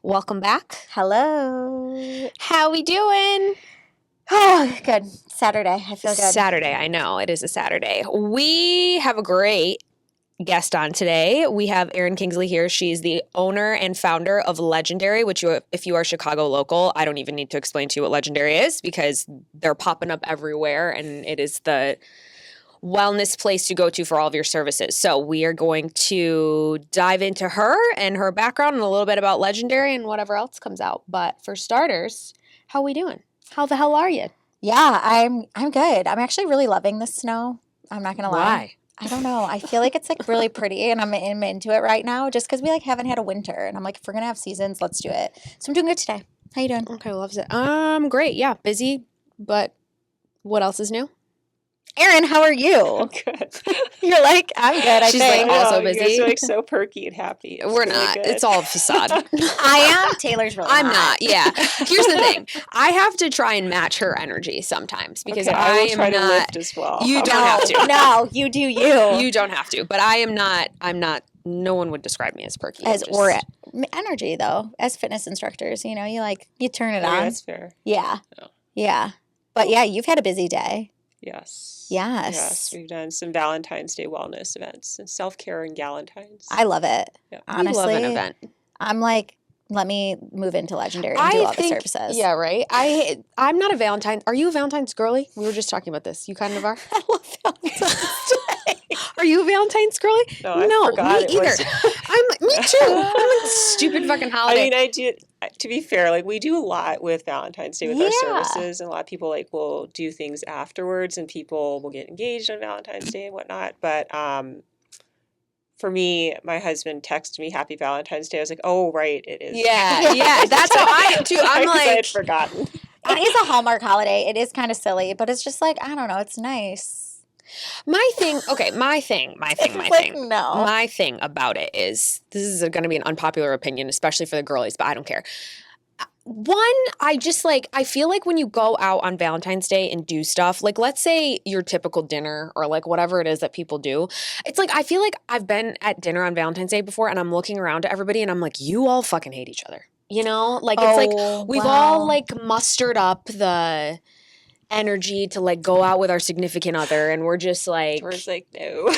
Welcome back. Hello. How we doing? Oh, good. Saturday. I feel good. Saturday. I know it is a Saturday. We have a great guest on today. We have Eryn Kingsley here. She's the owner and founder of Legendary, which if you are Chicago local, I don't even need to explain to you what Legendary is because they're popping up everywhere and it is the wellness place to go to for all of your services. So we are going to dive into her and her background and a little bit about Legendary and whatever else comes out. But for starters, how we doing? How the hell are you? Yeah, I'm good. I'm actually really loving the snow. I'm not gonna lie. Why? I don't know. I feel like it's like really pretty, and I'm into it right now. Just because we like haven't had a winter, and I'm like, if we're gonna have seasons, let's do it. So I'm doing good today. How you doing? Okay, loves it. Great. Yeah, busy, but what else is new? Eryn, how are you? Good. You're like, I'm good. She's think. like, also You guys busy. are like so perky and happy. It's We're really not. good. It's all facade. I am. Taylor's really I'm hot. not. Yeah. Here's the thing. I have to try and match her energy sometimes because Okay, I will am try to not. lift as well. You How don't about have No, to. no, you do you. You don't have to. But I am not. I'm not. No one would describe me as perky. As I'm just- or energy though, as fitness instructors, you turn it that? on. Yeah, that's fair. Yeah. Oh. Yeah. But yeah, you've had a busy day. Yes. Yes. Yes. We've done some Valentine's Day wellness events and self-care and Galentine's. I love it. Yeah. We Honestly, love an event. I'm like, let me move into Legendary and do all the services. Yeah, right. I'm not a Valentine's. Are you a Valentine's girly? We were just talking about this. You kind of are. I love Valentine's Day. Are you a Valentine's girly? No, I forgot me it either. was- Me too. I'm like stupid fucking I holiday. mean, I do. To be fair, like we do a lot with Valentine's Day with our Yeah. services, and a lot of people like will do things afterwards, and people will get engaged on Valentine's Day and whatnot. But for me, my husband texted me Happy Valentine's Day. I was like, oh right, it is. Yeah. That's how I am too. I'm 'Cause I had like, forgotten. It is a Hallmark holiday. It is kind of silly, but it's just like, I don't know, it's nice. my thing. Okay, my thing. No. My thing about it is this is going to be an unpopular opinion, especially for the girlies, but I don't care. One, I feel like when you go out on Valentine's Day and do stuff, like let's say your typical dinner or like whatever it is that people do, it's like I feel like I've been at dinner on Valentine's Day before and I'm looking around at everybody and I'm like, you all fucking hate each other. You know? Like it's like we've all like mustered up the energy to like go out with our significant other and we're just like George's like, no.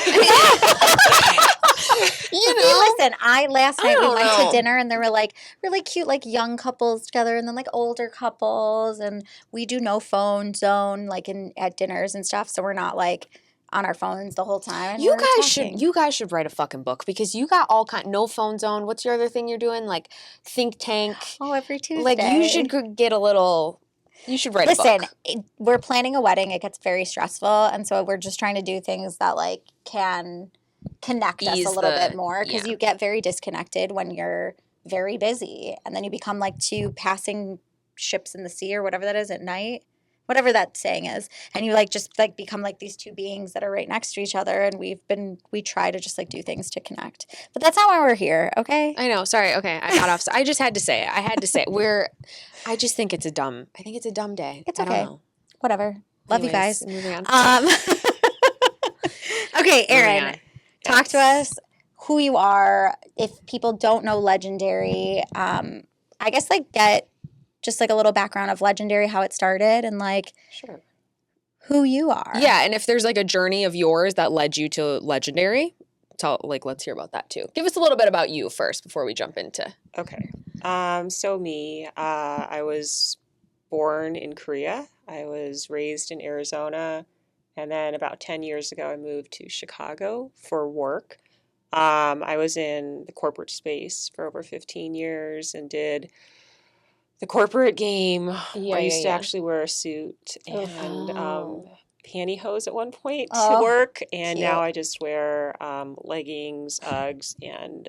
Listen, last night we don't went know. to dinner and there were like really cute like young couples together and then like older couples and we do no phone zone like at dinners and stuff, so we're not like on our phones the whole time. And You we're guys talking. should write a fucking book because you got all no phone zone. What's your other thing you're doing? Like think tank. every Tuesday. Like you should get a little. You should write a Listen, book. we're planning a wedding. It gets very stressful, and so we're just trying to do things that like can connect us Ease a little the- bit more because yeah. you get very disconnected when you're very busy, and then you become like two passing ships in the sea or whatever that is at night, whatever that saying is, and you like just like become like these two beings that are right next to each other, and we try to just like do things to connect, but that's not why we're here, okay? I know. Sorry. Okay, I got off. I just had to say it. I just think it's a dumb. I think it's a dumb day. It's I don't okay. know. Whatever. Love you Anyways, guys. Moving on. Okay, Moving Eryn. on. Talk to us who you are. If people don't know Legendary, I guess like get just like a little background of Legendary, how it started, and like Sure. who you are. Yeah, and if there's like a journey of yours that led you to Legendary, let's hear about that too. Give us a little bit about you first before we jump into. Okay. So me, I was born in Korea. I was raised in Arizona. And then about 10 years ago, I moved to Chicago for work. I was in the corporate space for over 15 years and did the corporate game. I used to actually wear a suit and pantyhose at one point to work. And now I just wear leggings, Uggs, and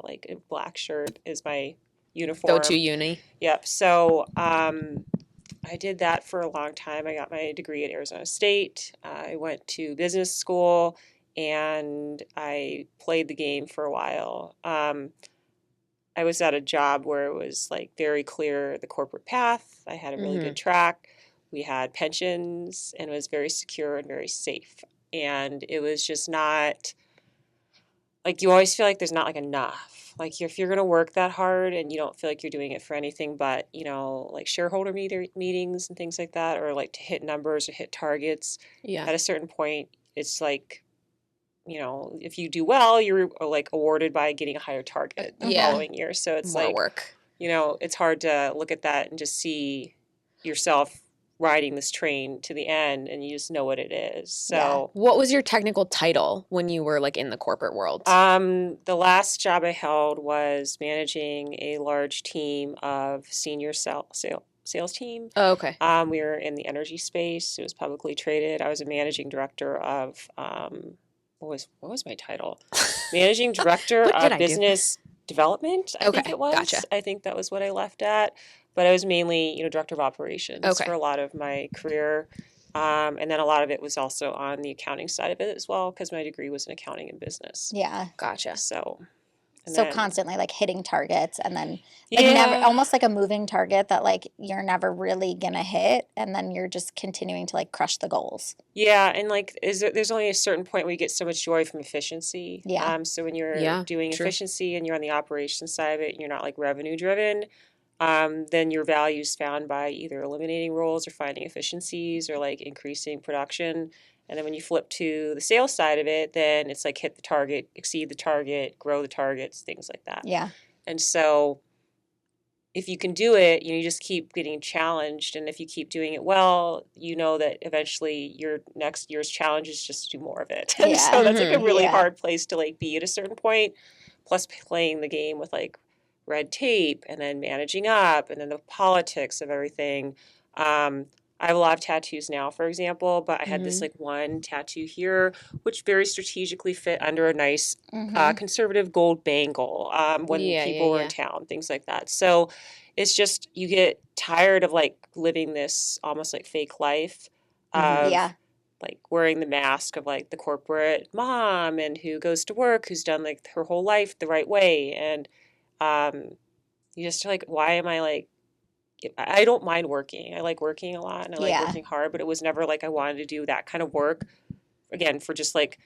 like a black shirt is my uniform. Go to uni. Yep. So I did that for a long time. I got my degree at Arizona State. I went to business school and I played the game for a while. I was at a job where it was like very clear the corporate path. I had a really good track. We had pensions and it was very secure and very safe. And it was just not like you always feel like there's not like enough. Like if you're going to work that hard and you don't feel like you're doing it for anything but, like shareholder meetings and things like that, or like to hit numbers or hit targets, Yeah. at a certain point, it's like, if you do well, you're like awarded by getting a higher target the Yeah. following year. So it's More like, work. it's hard to look at that and just see yourself riding this train to the end and you just know what it is. So What was your technical title when you were like in the corporate world? the last job I held was managing a large team of senior sales team. Oh, okay. We were in the energy space. It was publicly traded. I was a managing director of what was my title? Managing director What did of I do? business development, I think Okay, it was. gotcha. I think that was what I left at. But I was mainly, director of operations Okay. for a lot of my career. And then a lot of it was also on the accounting side of it as well, because my degree was in accounting and business. Yeah. Gotcha. So, So constantly like hitting targets and then like yeah. never, almost like a moving target that like you're never really gonna hit, and then you're just continuing to like crush the goals. Yeah, and like there's only a certain point where you get so much joy from efficiency. Yeah. So when you're Yeah, doing true. efficiency and you're on the operations side of it and you're not like revenue driven, then your value is found by either eliminating roles or finding efficiencies or like increasing production. And then when you flip to the sales side of it, then it's like hit the target, exceed the target, grow the targets, things like that. Yeah. And so if you can do it, you just keep getting challenged. And if you keep doing it well, you know that eventually your next year's challenge is just to do more of it. And Yeah. so that's like a really Yeah. hard place to like be at a certain point. Plus playing the game with like red tape and then managing up and then the politics of everything. I have a lot of tattoos now, for example, but I had this like one tattoo here, which very strategically fit under a nice conservative gold bangle when Yeah, people were yeah. in town, things like that. So it's just you get tired of like living this almost like fake life of Yeah. like wearing the mask of like the corporate mom and who goes to work, who's done like her whole life the right way. And you just are like, why am I like, I don't mind working. I like working a lot and I like Yeah. working hard, but it was never like I wanted to do that kind of work again for just like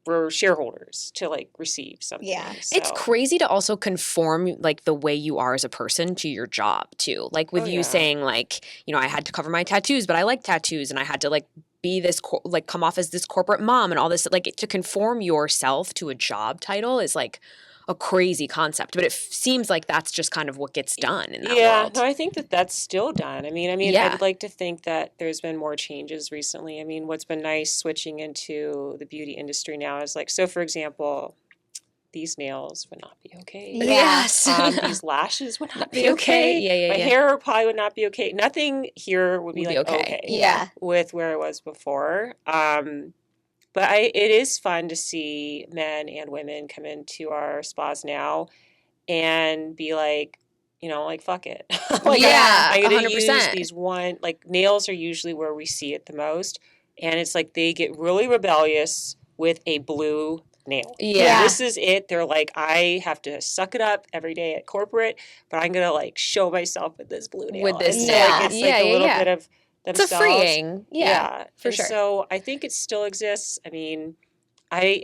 for shareholders to like receive something. Yeah. It's So, crazy to also conform like the way you are as a person to your job too. Like with Oh, you yeah. saying like, I had to cover my tattoos, but I like tattoos and I had to like be this like come off as this corporate mom and all this, like to conform yourself to a job title is like a crazy concept, but it seems like that's just kind of what gets done in that yeah, world. no, I think that that's still done. I mean, Yeah. I'd like to think that there's been more changes recently. I mean, what's been nice switching into the beauty industry now is like, so for example, these nails would not be okay. Yeah. Yes. These lashes would not be okay. Yeah, My yeah. hair probably would not be okay. Nothing here would be like okay. Yeah. With where it was before. But it is fun to see men and women come into our spas now and be like, like fuck it. Like Yeah, I'm gonna 100%. use these like nails are usually where we see it the most. And it's like they get really rebellious with a blue nail. Yeah. This is it. They're like, I have to suck it up every day at corporate, but I'm gonna like show myself with this blue nail. With this And so, nail. like, it's like a little bit of It's themselves. a freeing. Yeah, for And sure. so I think it still exists. I mean, I've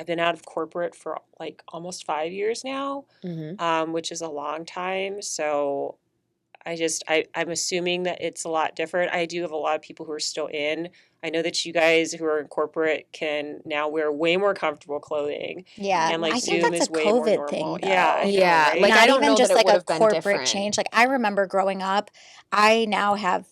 been out of corporate for like almost 5 years now, which is a long time. So I'm assuming that it's a lot different. I do have a lot of people who are still in. I know that you guys who are in corporate can now wear way more comfortable clothing. Yeah. And like I think Zoom that's is a way more COVID normal. thing, though. Yeah, I know, Yeah, right? like, Not I don't even know just that it like would a have been corporate different. change. Like I remember growing up, I now have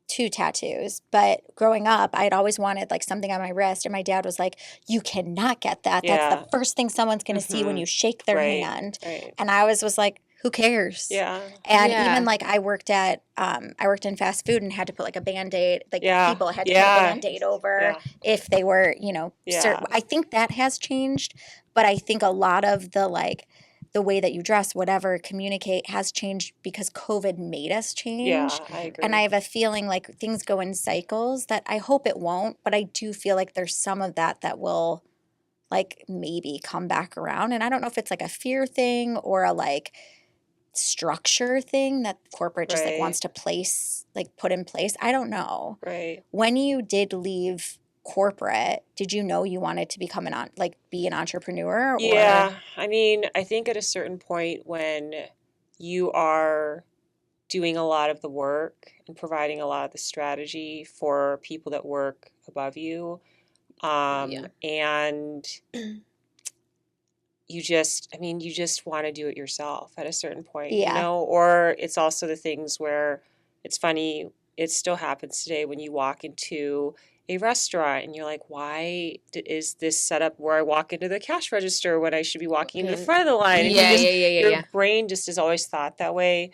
2 tattoos, but growing up, I'd always wanted like something on my wrist, and my dad was like, "You cannot get that. That's Yeah. the first thing someone's going to see when you shake their Right, hand." right. And I was like, "Who cares?" Yeah. And Yeah. even like I worked in fast food and had to put like a Band-Aid, like Yeah. people had to put Yeah. a Band-Aid over Yeah. if they were, Yeah. certain. I think that has changed, but I think a lot of the way that you dress, whatever, communicate has changed because COVID made us change. Yeah, I agree. And I have a feeling like things go in cycles that I hope it won't, but I do feel like there's some of that will like maybe come back around. And I don't know if it's like a fear thing or a like structure thing that corporate just like Right. wants to put in place. I don't know. Right. When you did leave corporate, did you know you wanted to become be an entrepreneur? Or Yeah. I mean, I think at a certain point when you are doing a lot of the work and providing a lot of the strategy for people that work above you, and you just want to do it yourself at a certain point, Yeah. or it's also the things where it's funny, it still happens today when you walk into a restaurant and you're like, why is this set up where I walk into the cash register when I should be walking into the front of the line? And your brain just is always thought that way.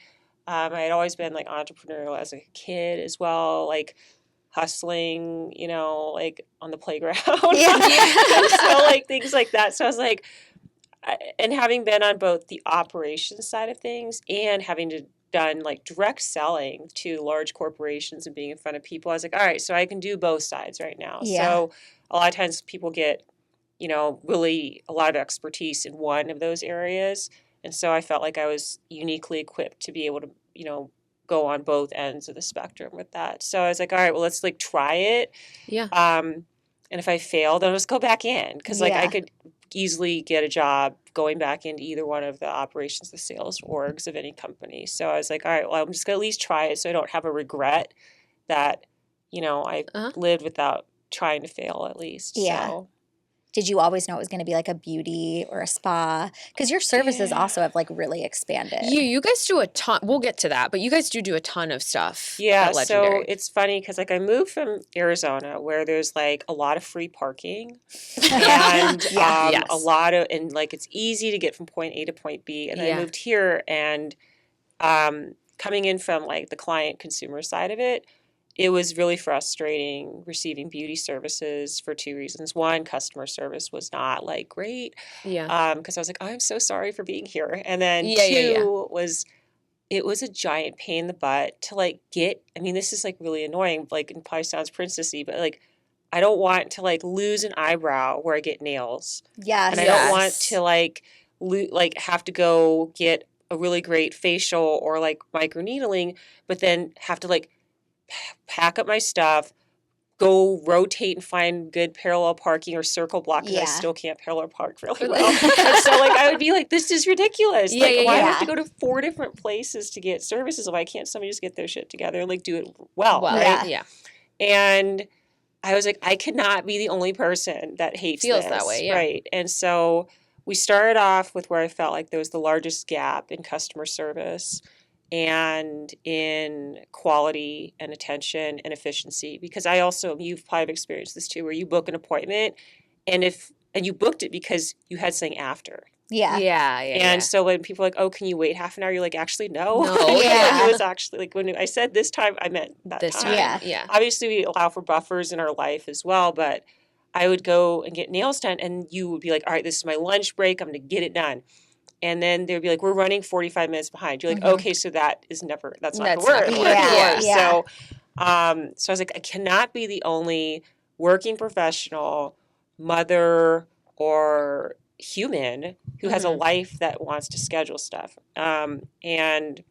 I had always been like entrepreneurial as a kid as well, like hustling, like on the playground. So like things like that. So I was like, and having been on both the operations side of things and having done like direct selling to large corporations and being in front of people, I was like, all right, so I can do both sides right now. Yeah. So a lot of times people get, really a lot of expertise in one of those areas. And so I felt like I was uniquely equipped to be able to, go on both ends of the spectrum with that. So I was like, all right, well, let's like try it. Yeah. And if I fail, then I'll just go back in. Because like I could easily get a job going back into either one of the operations, the sales orgs of any company. So I was like, all right, well, I'm just going to at least try it so I don't have a regret that, I lived without trying to fail at least. Yeah. So. Did you always know it was going to be like a beauty or a spa? Because your services also have like really expanded. You guys do a ton. We'll get to that, but you guys do a ton of stuff. Yeah, at Legendary. so it's funny because like I moved from Arizona where there's like a lot of free parking and a lot of, and like it's easy to get from point A to point B. And then I moved here and coming in from like the client consumer side of it, it was really frustrating receiving beauty services for two reasons. One, customer service was not like great. Yeah. Because I was like, oh, I'm so sorry for being here. And then two was it was a giant pain in the butt to like get. I mean, this is like really annoying, like it probably sounds princessy, but like I don't want to like lose an eyebrow where I get nails. Yes. And I don't want to like have to go get a really great facial or like microneedling, but then have to like pack up my stuff, go rotate and find good parallel parking or circle block because I still can't parallel park really well. And so like I would be like, this is ridiculous. Why do I have to go to 4 different places to get services? Why can't somebody just get their shit together and like do it well, right? Yeah. And I was like, I cannot be the only person that feels that way, right? And so we started off with where I felt like there was the largest gap in customer service and in quality and attention and efficiency. Because you've probably experienced this too, where you book an appointment and you booked it because you had something after. Yeah. And so when people are like, oh, can you wait half an hour? You're like, actually, no. It was actually like when I said this time, I meant this time. Yeah. Obviously, we allow for buffers in our life as well, but I would go and get nails done and you would be like, all right, this is my lunch break. I'm going to get it done. And then they'd be like, we're running 45 minutes behind. You're like, okay, so that's not the word. So, so I was like, I cannot be the only working professional, mother, or human who has a life that wants to schedule stuff. And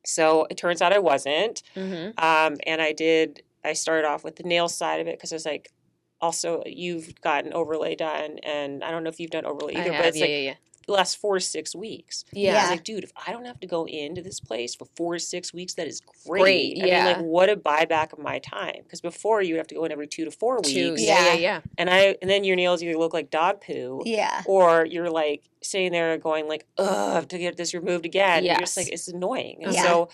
so it turns out I wasn't. And I started off with the nail side of it because I was like, also, you've got an overlay done. And I don't know if you've done overlay either, but it's the last 4 to 6 weeks. I was like, dude, if I don't have to go into this place for 4 to 6 weeks, that is great. I mean, like, what a buyback of my time. Because before you would have to go in every 2 to 4 weeks. And then your nails either look like dog poo, or you're like sitting there going like, ugh, to get this removed again. You're just like, it's annoying. And so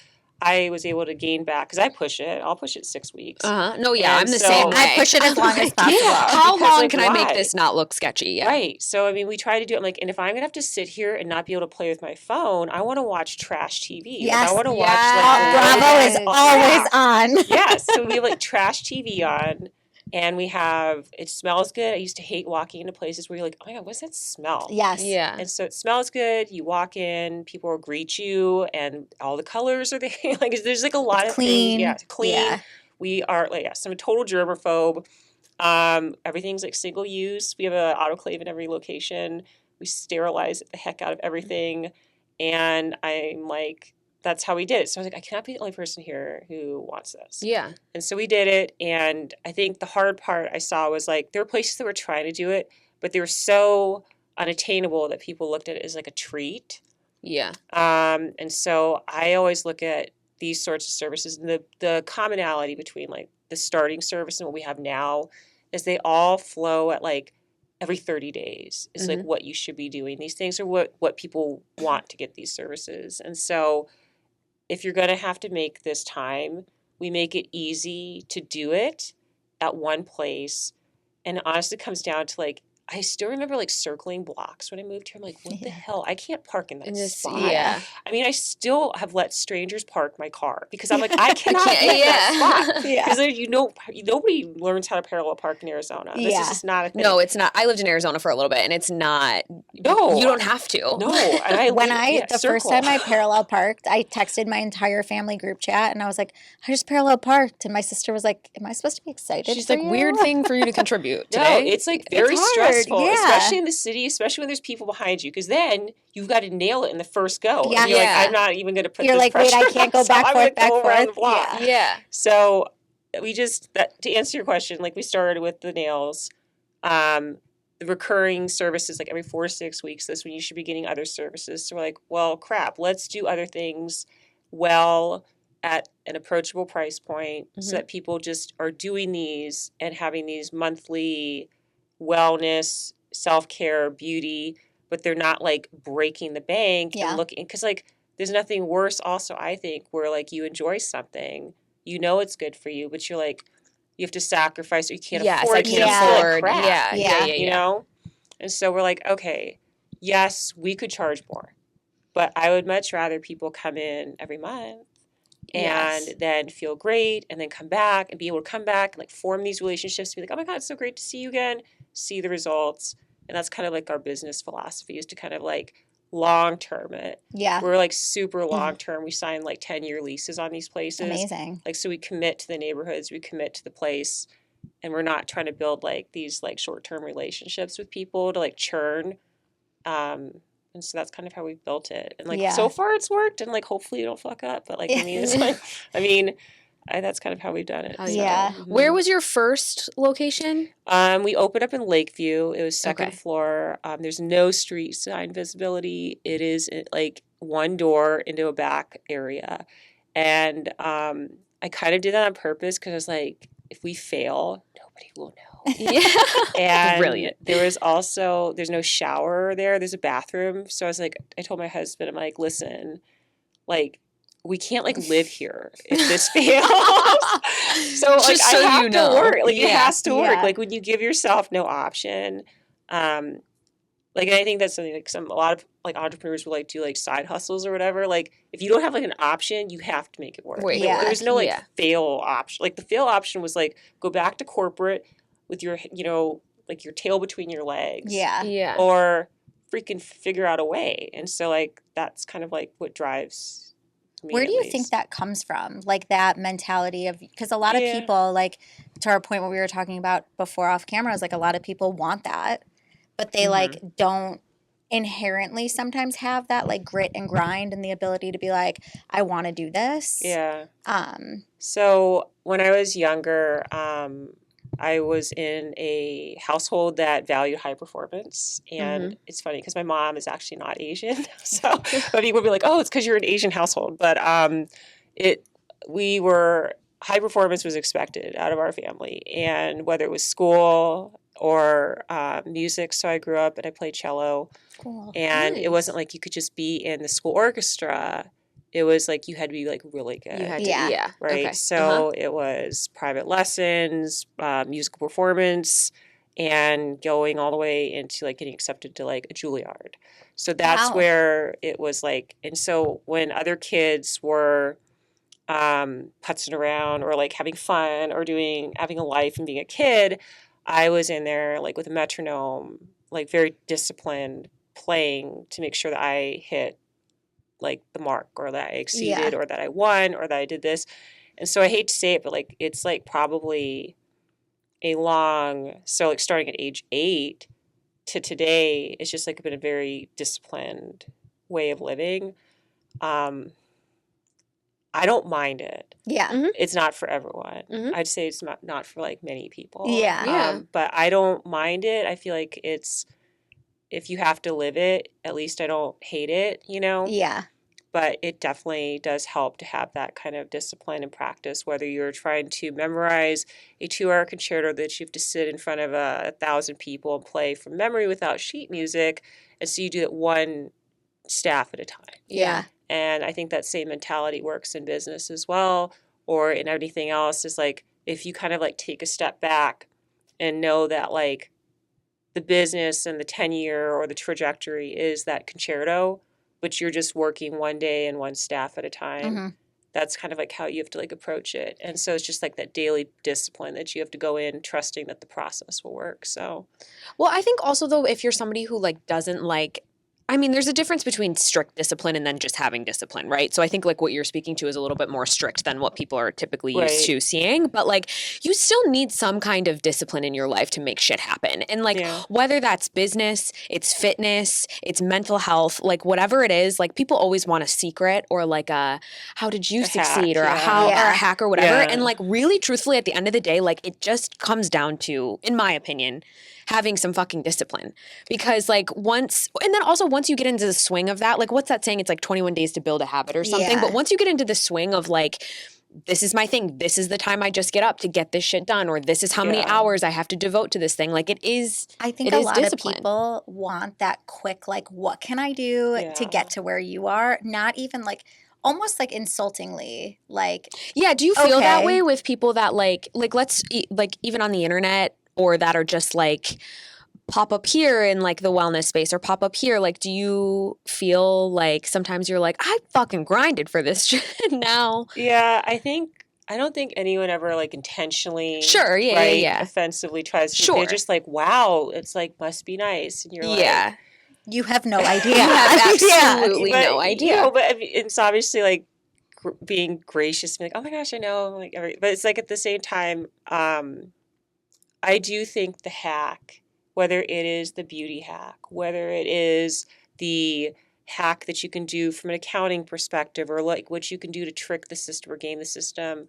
I was able to gain back because I push it. I'll push it 6 weeks. No, I'm the same way. I push it as long as possible. How long can I make this not look sketchy? Right. So, I mean, we try to do it. I'm like, and if I'm going to have to sit here and not be able to play with my phone, I want to watch trash TV. Yes. I want to watch Bravo is always on. Yes. So we have like trash TV on. And it smells good. I used to hate walking into places where you're like, oh my God, what's that smell? Yes. Yeah. And so it smells good. You walk in, people will greet you, and all the colors are there. Like, there's like a lot of clean. things. Yeah, clean. Yeah. We are, like, I'm a total germaphobe. Everything's like single use. We have an autoclave in every location. We sterilize the heck out of everything. And I'm like, that's how we did it. So I was like, I cannot be the only person here who wants this. Yeah. And so we did it. And I think the hard part I saw was like, there were places that were trying to do it, but they were so unattainable that people looked at it as like a treat. Yeah. And so I always look at these sorts of services, and the commonality between like the starting service and what we have now is they all flow at like every 30 days is like what you should be doing. These things are what people want to get these services. And so if you're going to have to make this time, we make it easy to do it at one place. And it honestly comes down to like, I still remember like circling blocks when I moved here. I'm like, what the hell? I can't park in that spot. Yeah. I mean, I still have let strangers park my car because I'm like, I cannot get that spot. Yeah. Because nobody learns how to parallel park in Arizona. This is just not a thing. No, it's not. I lived in Arizona for a little bit, and it's not. No. You don't have to. No. And the first time I parallel parked, I texted my entire family group chat, and I was like, I just parallel parked. And my sister was like, am I supposed to be excited? She's for like, you? weird thing for you to contribute today. No, it's like very stressful, yeah. especially in the city, especially when there's people behind you, because then you've got to nail it in the first go. Yeah. And you're Yeah. like, I'm not even going to put You're this like, wait, pressure I can't on, go back, so I'm forth, gonna go back, around the forth. block. Yeah. Yeah. So we to answer your question, like we started with the nails, the recurring services, like every 4 to 6 weeks, that's when you should be getting other services. So we're like, well, crap, let's do other things well at an approachable price point so that people just are doing these and having these monthly wellness, self-care, beauty, but they're not like breaking the bank and looking, because like there's nothing worse also, I think, where like you enjoy something, you know it's good for you, but you're like, you have to sacrifice or you can't afford it. Can't afford. Yeah. You know? And so we're like, okay, yes, we could charge more, but I would much rather people come in every month and then feel great and then come back and be able to come back and like form these relationships, be like, oh my God, it's so great to see you again, see the results. And that's kind of like our business philosophy, is to kind of like long term it. Yeah. We're like super long term. We sign like 10-year leases on these places. Amazing. Like, so we commit to the neighborhoods, we commit to the place, and we're not trying to build like these like short term relationships with people to like churn. And so that's kind of how we've built it. And like so far it's worked, and like hopefully you don't fuck up. But like I mean, it's like that's kind of how we've done it. Yeah. Where was your first location? We opened up in Lakeview. It was second floor. There's no street sign visibility. It is like one door into a back area. And I kind of did that on purpose because I was like, if we fail, nobody will know. Yeah. And Brilliant. there's no shower there. There's a bathroom. So I was like, I told my husband, I'm like, listen, like, we can't like live here if this fails. So like Just so I have you to know. work. Like it has to work. Yeah. Like when you give yourself no option, like, and I think that's something like a lot of like entrepreneurs will like do like side hustles or whatever. Like if you don't have like an option, you have to make it work. Wait, Like, there's no like yeah. fail option. Like the fail option was like go back to corporate with your, like your tail between your legs. Yeah. Yeah. Or freaking figure out a way. And so like that's kind of like what drives me. Where at do you least. think that comes from? Like that mentality of, because a lot of people, like to our point what we were talking about before off camera, is like a lot of people want that, but they like don't inherently sometimes have that like grit and grind and the ability to be like, I want to do this. Yeah. So when I was younger, I was in a household that valued high performance. And it's funny because my mom is actually not Asian. So but people would be like, oh, it's because you're an Asian household. But high performance was expected out of our family. And whether it was school or music. So I grew up and I played cello. Cool. And Nice. it wasn't like you could just be in the school orchestra. It was like you had to be like really good. You had to, Yeah. Right. Okay. So it was private lessons, musical performance, and going all the way into like getting accepted to like a Juilliard. So that's Wow. where it was like, and so when other kids were putzing around or like having fun or having a life and being a kid, I was in there like with a metronome, like very disciplined, playing to make sure that I hit like the mark or that I exceeded or that I won or that I did this. And so I hate to say it, but like it's like probably so like starting at age 8 to today, it's just like been a very disciplined way of living. I don't mind it. Yeah. It's not for everyone. Mhm. I'd say it's not for like many people. Yeah. Yeah. But I don't mind it. I feel like it's, if you have to live it, at least I don't hate it, you know? Yeah. But it definitely does help to have that kind of discipline and practice, whether you're trying to memorize a 2-hour concerto that you have to sit in front of 1,000 people and play from memory without sheet music. And so you do it one staff at a time. Yeah. And I think that same mentality works in business as well, or in anything else. Is like, if you kind of like take a step back and know that like the business and the tenure or the trajectory is that concerto, but you're just working one day and one staff at a time. Mhm. That's kind of like how you have to like approach it. And so it's just like that daily discipline that you have to go in trusting that the process will work. So Well, I think also though, if you're somebody who like doesn't like, I mean, there's a difference between strict discipline and then just having discipline, right? So I think like what you're speaking to is a little bit more strict than what people are typically used Right. to seeing. But like, you still need some kind of discipline in your life to make shit happen. And like, Yeah. whether that's business, it's fitness, it's mental health, like whatever it is, like people always want a secret or like a how did you A succeed hack, or a yeah. how or Yeah. a hack or whatever. Yeah. And like, really, truthfully, at the end of the day, like it just comes down to, in my opinion, having some fucking discipline. Because like once you get into the swing of that, like what's that saying? It's like 21 days to build a habit or something. Yeah. But once you get into the swing of like, this is my thing, this is the time I just get up to get this shit done, or this is how many Yeah. hours I have to devote to this thing. Like it is, I think it a is lot discipline. of people want that quick, like, what can I do to Yeah. get to where you are? Not even like, almost like insultingly, like, Yeah. Do you feel that Okay. way with people that like like even on the internet or that are just like pop up here in like the wellness space or pop up here? Like, do you feel like sometimes you're like, I fucking grinded for this shit now? Yeah, I don't think anyone ever like intentionally, Sure, yeah, right, yeah. offensively tries to. Sure. They're just like, wow, it's like must be nice, and you're like, Yeah. you have no idea. You have Yeah. absolutely no idea. You know, but I mean, it's obviously like being gracious, being like, oh my gosh, I know, like, but it's like at the same time, I do think the hack, whether it is the beauty hack, whether it is the hack that you can do from an accounting perspective, or like what you can do to trick the system or game the system,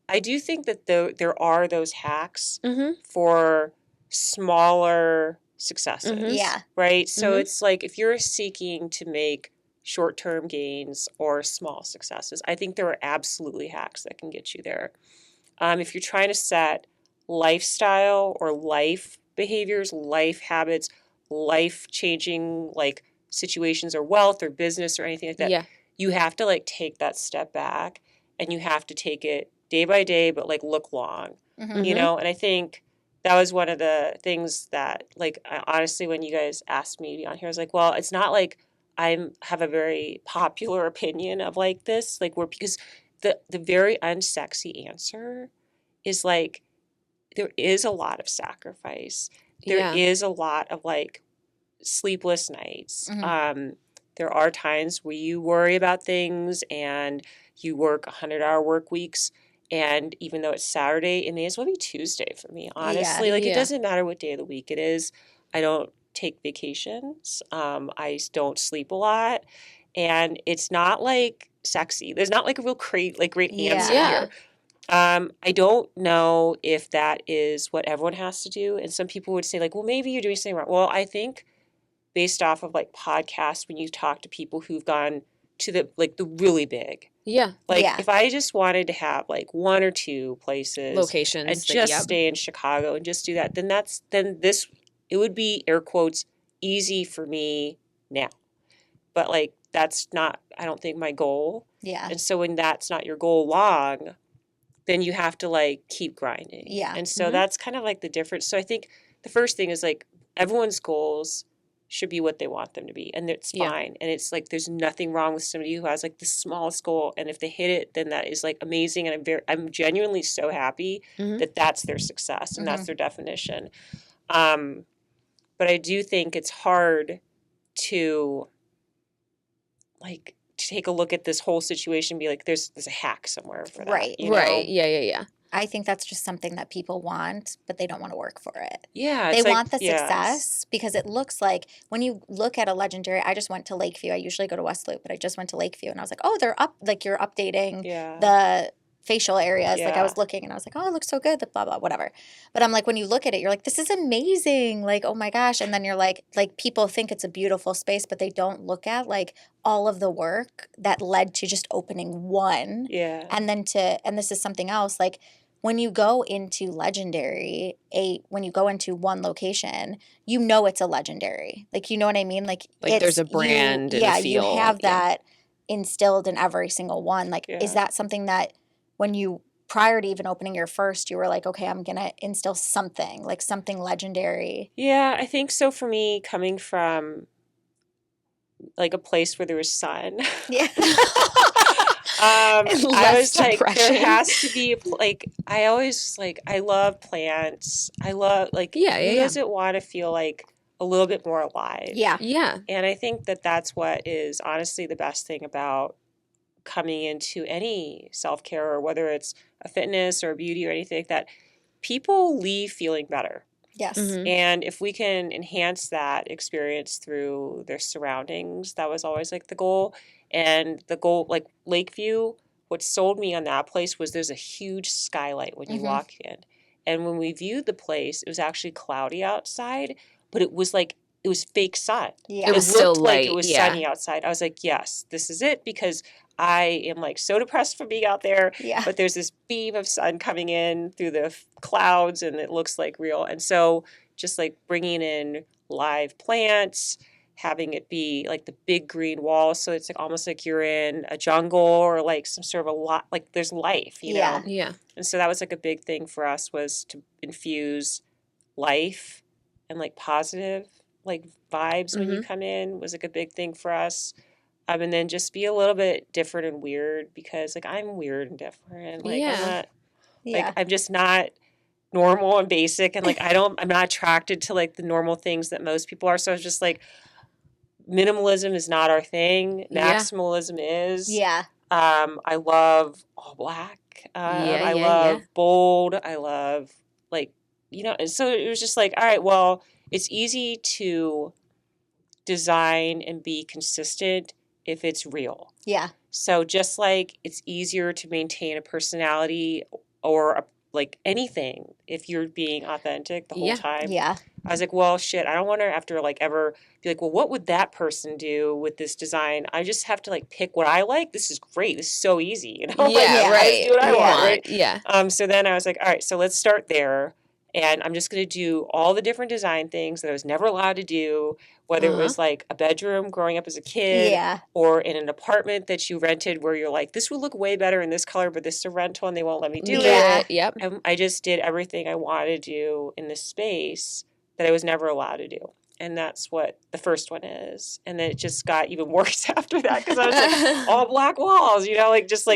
I do think that there are those hacks Mm-hmm. for smaller successes, Mhm. Yeah. right? So Mhm. it's like if you're seeking to make short-term gains or small successes, I think there are absolutely hacks that can get you there. If you're trying to set lifestyle or life behaviors, life habits, life-changing like situations or wealth or business or anything like that, Yeah. you have to like take that step back and you have to take it day by day, but like look long, Mhm. you Mhm. know? And I think that was one of the things that like honestly, when you guys asked me to be on here, I was like, well, it's not like I have a very popular opinion of like this, like we're because the very unsexy answer is like there is a lot of sacrifice. There Yeah. is a lot of like sleepless nights. Mhm. There are times where you worry about things and you work 100-hour work weeks. And even though it's Saturday, it may as well be Tuesday for me, honestly. Like, it Yeah. doesn't matter what day of the week it is. I don't take vacations. I don't sleep a lot. And it's not like sexy. There's not like a real great answer Yeah. here. I don't know if that is what everyone has to do. And some people would say, like, well, maybe you're doing something wrong. Well, I think based off of like podcasts, when you talk to people who've gone to the really big, Yeah. like Yeah. if I just wanted to have like one or two places Locations. and just stay in Chicago and just do that, then it would be air quotes easy for me now. But like that's not, I don't think, my goal. Yeah. And so when that's not your goal long, then you have to like keep grinding. Yeah. And so Mhm. that's kind of like the difference. So I think the first thing is like everyone's goals should be what they want them to be, and it's Yeah. fine. And it's like there's nothing wrong with somebody who has like the smallest goal, and if they hit it, then that is like amazing. And I'm genuinely so happy Mhm. that that's their success and that's Mhm. their definition. But I do think it's hard to take a look at this whole situation and be like, there's a hack somewhere for that. Right. You know? Right. Yeah. Yeah. Yeah. I think that's just something that people want, but they don't want to work for it. Yeah, They it's like, want the yes. success because it looks like when you look at a legendary, I just went to Lakeview. I usually go to West Loop, but I just went to Lakeview and I was like, oh, they're up, like you're updating Yeah. the facial areas. Like I Yeah. was looking and I was like, oh, it looks so good, blah, blah, whatever. But I'm like, when you look at it, you're like, this is amazing. Like, oh my gosh. And then you're like people think it's a beautiful space, but they don't look at like all of the work that led to just opening one. Yeah. And then and this is something else, like when you go into legendary, when you go into one location, you know it's a legendary. Like, you know what I mean? Like there's a brand and a yeah, feel. you have that instilled in every single one. Like, Yeah. is that something that when you, prior to even opening your first, you were like, okay, I'm going to instill something, like something legendary? Yeah, I think so for me, coming from like a place where there was sun. Yeah. I was like, depression. there has to be like, I always like, I love plants. I love like, Yeah, who yeah, yeah. doesn't want to feel like a little bit more alive? Yeah. Yeah. And I think that that's what is honestly the best thing about coming into any self-care, or whether it's a fitness or beauty or anything like that. People leave feeling better. Yes. Mhm. And if we can enhance that experience through their surroundings, that was always like the goal. And the goal, like Lakeview, what sold me on that place was there's a huge skylight when you Mhm. walk in. And when we viewed the place, it was actually cloudy outside, but it was like, it was fake sun. Yeah. It was looked still like light, it was yeah. sunny outside. I was like, yes, this is it, because I am like so depressed from being out there. Yeah. But there's this beam of sun coming in through the clouds and it looks like real. And so just like bringing in live plants, having it be like the big green wall. So it's like almost like you're in a jungle or like some sort of a lot, like there's life, you Yeah. know? Yeah. And so that was like a big thing for us, was to infuse life and like positive like vibes when you come in was like a big thing for us. And then just be a little bit different and weird, because like I'm weird and different. Like Yeah. I'm not Yeah. like I'm just not normal and basic, and like I'm not attracted to like the normal things that most people are. So it's just like minimalism is not our thing. Yeah. Maximalism is. Yeah. I love all black. I love bold. I love like, you know, and so it was just like, all right, well, it's easy to design and be consistent if it's real. Yeah. So just like it's easier to maintain a personality or like anything if you're being authentic the whole time. Yeah. I was like, well, shit, I don't want to have to like ever be like, well, what would that person do with this design? I just have to like pick what I like. This is great. This is so easy, you know? Yeah, Like, I right. just do what I want, right? Yeah. So then I was like, all right, so let's start there. And I'm just going to do all the different design things that I was never allowed to do, whether it was like a bedroom growing up as a kid, Yeah. or in an apartment that you rented where you're like, this would look way better in this color, but this is a rental and they won't let me do Yeah. it. Yep. And I just did everything I wanted to do in this space that I was never allowed to do. And that's what the first one is. And then it just got even worse after that, because I was like, all black walls, you know, like just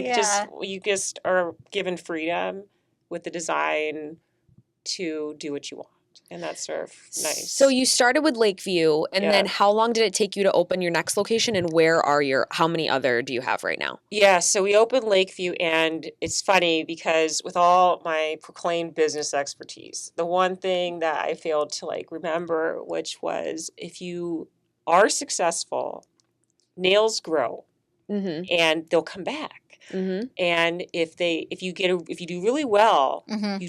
you just are given freedom with the design to do what you want. And that's sort of nice. So you started with Lakeview, and Yeah. then how long did it take you to open your next location, and how many other do you have right now? Yeah, so we opened Lakeview, and it's funny because with all my proclaimed business expertise, the one thing that I failed to like remember, which was if you are successful, nails grow Mm-hmm. and they'll come back. Mm-hmm. And if you do really well, Mm-hmm.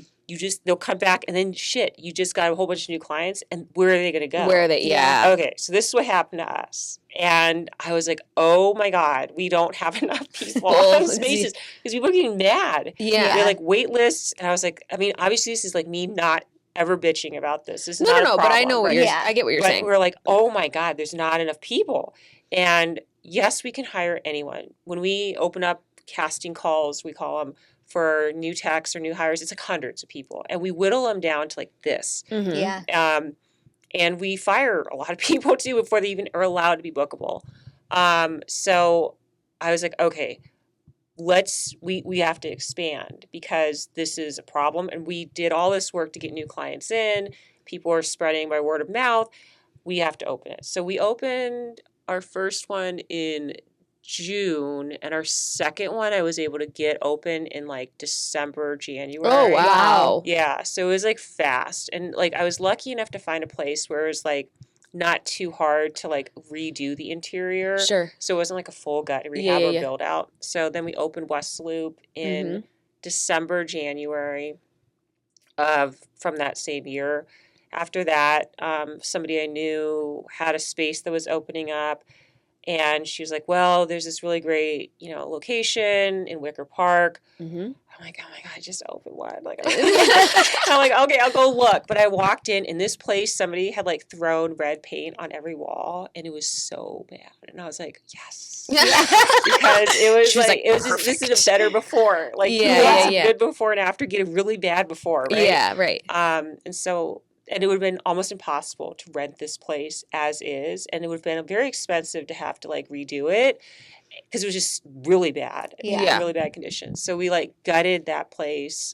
they'll come back, and then shit, you just got a whole bunch of new clients, and where are they going to go? Where are they? Yeah. Okay, so this is what happened to us. And I was like, oh my God, we don't have enough people on spaces, because we were getting mad. Yeah. We had like wait lists, and I was like, I mean, obviously this is like me not ever bitching about this. This is No, not no, a no. But I problem, know what right? you're. Yeah. I get what you're But saying. we're like, oh my God, there's not enough people. And yes, we can hire anyone. When we open up casting calls, we call them, for new techs or new hires, it's like hundreds of people. And we whittle them down to like this. Mm-hmm. Yeah. And we fire a lot of people too before they even are allowed to be bookable. So I was like, okay, we have to expand, because this is a problem. And we did all this work to get new clients in. People are spreading by word of mouth. We have to open it. So we opened our first one in June, and our second one I was able to get open in like December, January. Oh, wow. Yeah, so it was like fast. And like I was lucky enough to find a place where it was like not too hard to like redo the interior. Sure. So it wasn't like a full gut Yeah, rehab yeah, or yeah. build out. So then we opened West Loop in December, January from that same year. After that, somebody I knew had a space that was opening up, and she was like, well, there's this really great, location in Wicker Park. Mm-hmm. I'm like, oh my God, I just opened one. Like, I'm like, okay, I'll go look. But I walked in this place, somebody had like thrown red paint on every wall, and it was so bad. And I was like, yes. Because it was like, this is a better before. Like, good before and after, get a really bad before, right? Yeah, right. And it would have been almost impossible to rent this place as is. And it would have been very expensive to have to like redo it because it was just really bad. Yeah. Really bad conditions. So we like gutted that place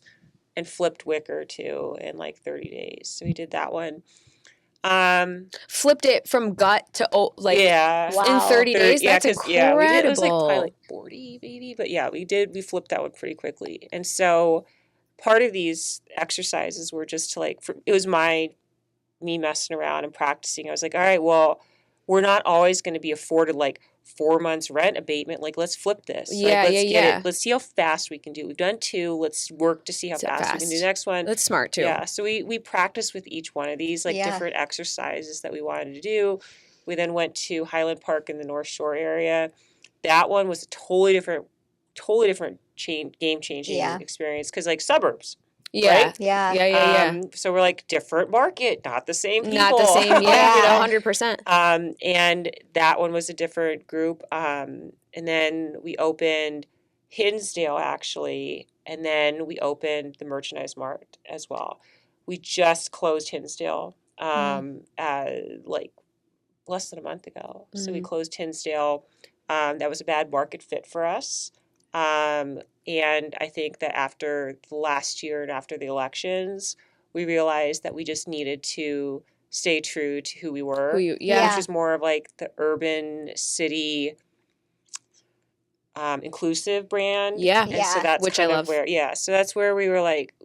and flipped Wicker too in like 30 days. So we did that one. Flipped it from gut to in 30 days. That's incredible. Yeah, we did. It was like probably like 40 maybe, but yeah, we flipped that one pretty quickly. And so part of these exercises were just to like, it was me messing around and practicing. I was like, all right, well, we're not always going to be afforded like 4 months rent abatement. Like, let's flip this. Let's get it. Let's see how fast we can do. We've done 2. Let's work to see how fast we can do the next one. That's smart too. Yeah. So we practiced with each one of these like different exercises that we wanted to do. We then went to Highland Park in the North Shore area. That one was a totally different game-changing experience because like suburbs. Yeah. Right? Yeah. So we're like different market, not the same people. Not the same, 100%. And that one was a different group. And then we opened Hinsdale actually, and then we opened the Merchandise Mart as well. We just closed Hinsdale like less than a month ago. So we closed Hinsdale. That was a bad market fit for us. And I think that after the last year and after the elections, we realized that we just needed to stay true to who we were, which was more of like the urban city, inclusive brand. Yeah. And so that's which kind I of love. where, so that's where we were like,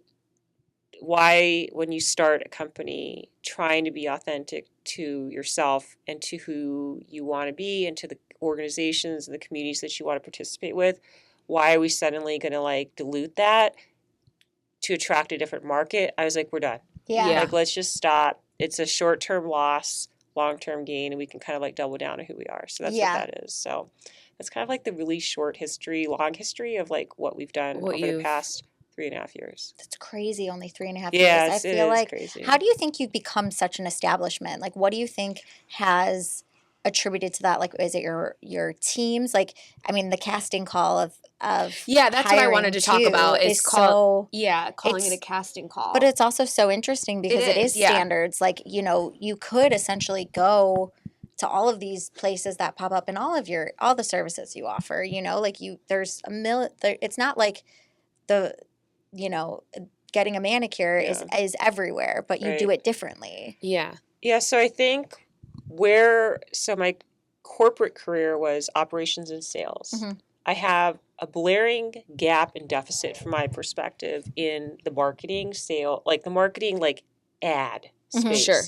why, when you start a company, trying to be authentic to yourself and to who you want to be and to the organizations and the communities that you want to participate with, why are we suddenly going to like dilute that to attract a different market? I was like, we're done. Yeah. Like, let's just stop. It's a short-term loss, long-term gain, and we can kind of like double down on who we are. So that's what that is. So that's kind of like the really long history of like what we've done over the past 3.5 years. That's crazy. Only 3.5 years. Yeah, I feel like crazy. How do you think you've become such an establishment? Like, what do you think has attributed to that? Like, is it your teams? Like, I mean, the casting call of that's what I wanted to talk about is calling it a casting call. But it's also so interesting because it is standards. Like, you could essentially go to all of these places that pop up in all the services you offer. Like there's it's not like getting a manicure is everywhere, but you do it differently. Yeah. Yeah. So I think my corporate career was operations and sales. Mm-hmm. I have a blaring gap and deficit from my perspective in the marketing ad space. Sure.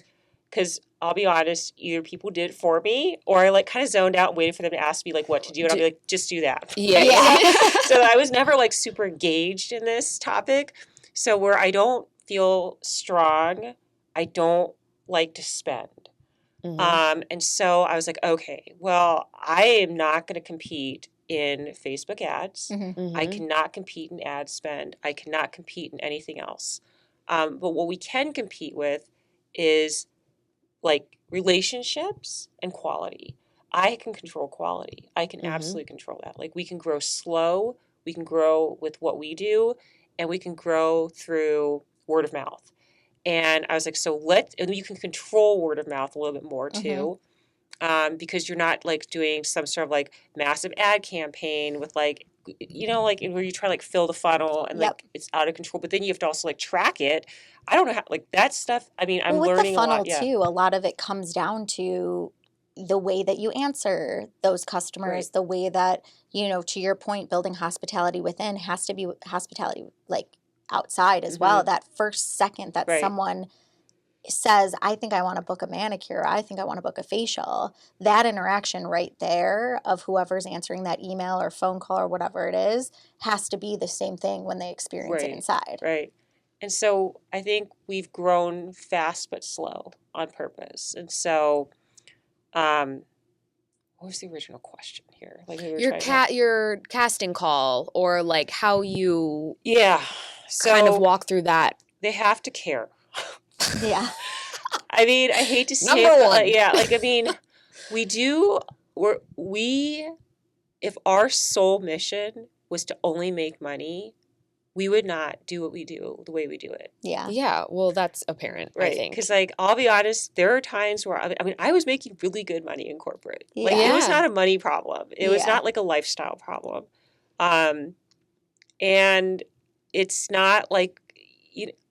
Because I'll be honest, either people did it for me or I like kind of zoned out and waited for them to ask me like what to do. And I'll be like, just do that. Yeah. So I was never like super engaged in this topic. So where I don't feel strong, I don't like to spend. Mm-hmm. And so I was like, okay, well, I am not going to compete in Facebook ads. Mm-hmm. I cannot compete in ad spend. I cannot compete in anything else. But what we can compete with is like relationships and quality. I can control quality. I can absolutely control that. Like we can grow slow. We can grow with what we do, and we can grow through word of mouth. And I was like, and you can control word of mouth a little bit more too, because you're not like doing some sort of like massive ad campaign with like, like where you try to like fill the funnel and like it's out of control, but then you have to also like track it. I don't know how like that stuff. I mean, I'm learning with the funnel a lot. too. A lot of it comes down to the way that you answer those customers, Right. the way that, you know, to your point, building hospitality within has to be hospitality like outside as well. That first second that Right. someone says, I think I want to book a manicure, I think I want to book a facial, that interaction right there of whoever's answering that email or phone call or whatever it is has to be the same thing when they experience it Right. inside. Right. And so I think we've grown fast but slow on purpose. And so, what was the original question here? Like we were Your trying to... your casting call, or like how you Yeah. So kind of walk through that. they have to care. Yeah. I mean, I hate to say Number it, but one. yeah, like I mean, if our sole mission was to only make money, we would not do what we do the way we do it. Yeah. Yeah, well, that's apparent, I Right. think. Because, like, I'll be honest, there are times where, I mean, I was making really good money in corporate. Like, it was Yeah. not a money problem. It was Yeah. not like a lifestyle problem. And it's not like,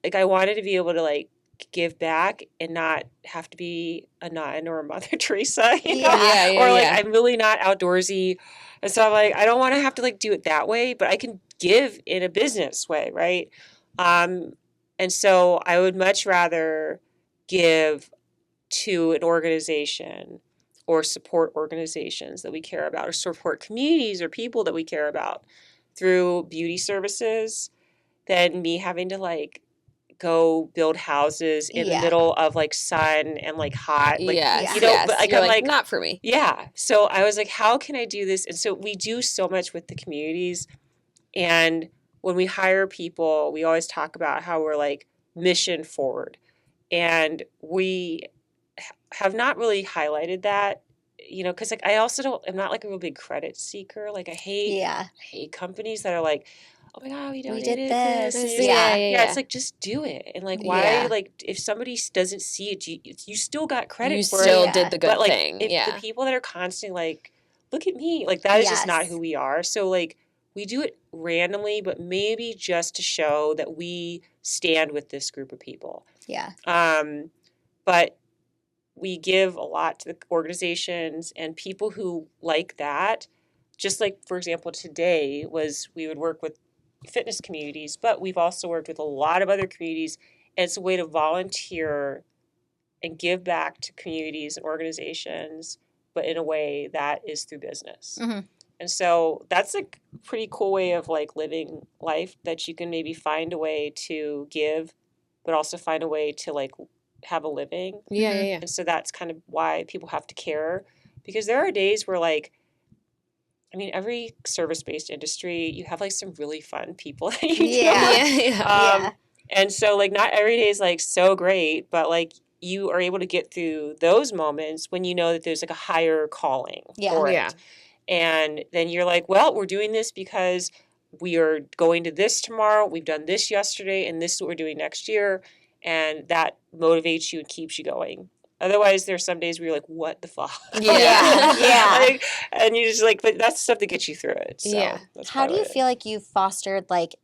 like I wanted to be able to, like, give back and not have to be a nun or a Mother Teresa, you know? Yeah. Yeah, Or, like, yeah. I'm really not outdoorsy. And so I'm like, I don't want to have to, like, do it that way, but I can give in a business way, right? And so I would much rather give to an organization or support organizations that we care about, or support communities or people that we care about through beauty services than me having to, like, go build houses in the Yeah. middle of, like, sun and, like, hot. Like, Yes, you know, yes. but like, You're I'm like, like, not for me. yeah. So I was like, how can I do this? And so we do so much with the communities. And when we hire people, we always talk about how we're, like, mission forward. And we have not really highlighted that, you know, because, like, I'm not, like, a real big credit seeker. Like, I hate companies that are like, oh my God, we did donated this. this. Yeah. Yeah, it's like, just do it. And, like, why, Yeah. like, if somebody doesn't see it, you still got credit You for still it. did the good But, like, thing. if Yeah. the people that are constantly like, look at me, like, that is just not Yes. who we are. So, like, we do it randomly, but maybe just to show that we stand with this group of people. Yeah. But we give a lot to the organizations and people who like that. Just like, for example, today we would work with fitness communities, but we've also worked with a lot of other communities. And it's a way to volunteer and give back to communities and organizations, but in a way that is through business. Mm-hmm. And so that's a pretty cool way of, like, living life, that you can maybe find a way to give, but also find a way to, like, have a living. Yeah, Mhm. yeah. And so that's kind of why people have to care, because there are days where, like, I mean, every service-based industry, you have, like, some really fun people that you Yeah. deal with. Yeah. And so, like, not every day is, like, so great, but, like, you are able to get through those moments when you know that there's, like, a higher calling for it. Yeah. And then you're like, well, we're doing this because we are going to this tomorrow. We've done this yesterday, and this is what we're doing next year. And that motivates you and keeps you going. Otherwise, there's some days where you're like, what the fuck? Yeah. Yeah. Like, and you just, like, but that's stuff that gets you through it. So Yeah. that's How do you part of it. feel like you've fostered like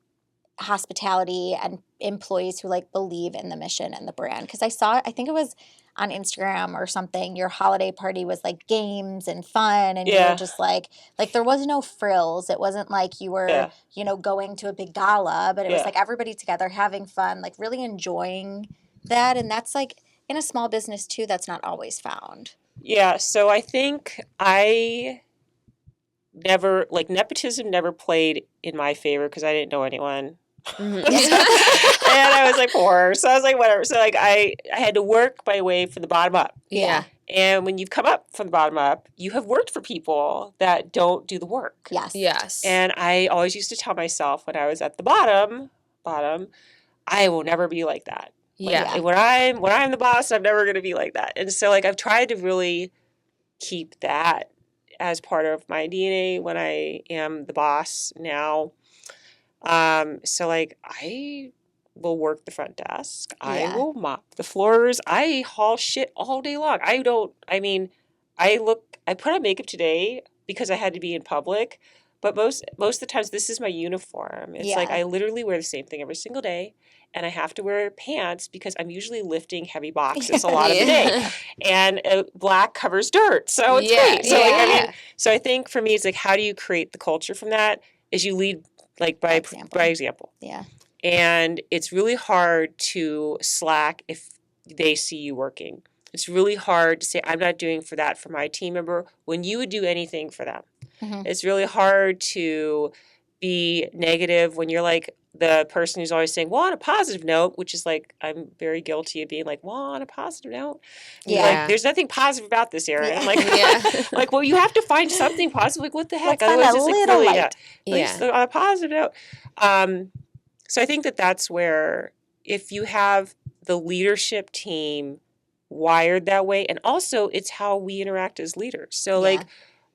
hospitality and employees who like believe in the mission and the brand? Because I think it was on Instagram or something, your holiday party was like games and fun, and you Yeah. were just like there was no frills. It wasn't like you were, Yeah. you know, going to a big gala, but it was Yeah. like everybody together having fun, like really enjoying that. And that's like in a small business too, that's not always found. Yeah, so I think nepotism never played in my favor because I didn't know anyone. Mhm. And I was, like, poor. So I was like, whatever. So, like, I had to work my way from the bottom up. Yeah. And when you've come up from the bottom up, you have worked for people that don't do the work. Yes. Yes. And I always used to tell myself when I was at the bottom, I will never be like that. Like, Yeah. when I'm the boss, I'm never going to be like that. And so, like, I've tried to really keep that as part of my DNA when I am the boss now. So, like, I will work the front desk. I Yeah. will mop the floors. I haul shit all day long. I put on makeup today because I had to be in public, But most of the times, this is my uniform. It's like Yeah. I literally wear the same thing every single day, and I have to wear pants because I'm usually lifting heavy boxes a lot of the day, and black covers dirt, so it's great. So like I Yeah. mean, so I think for me, it's like how do you create the culture from that? Is you lead like by example. Yeah. And it's really hard to slack if they see you working. It's really hard to say, I'm not doing for that for my team member when you would do anything for them. Mm-hmm. It's really hard to be negative when you're like the person who's always saying, well, on a positive note, which is like, I'm very guilty of being like, well, on a positive note. And you're like, there's nothing positive about this, Eryn. Yeah. I'm like, like, well, you have to find something positive. Like, what the heck? Let's find a it's like little really, light. at least on a positive note. So I think that that's where if you have the leadership team wired that way, and also it's how we interact as leaders. So like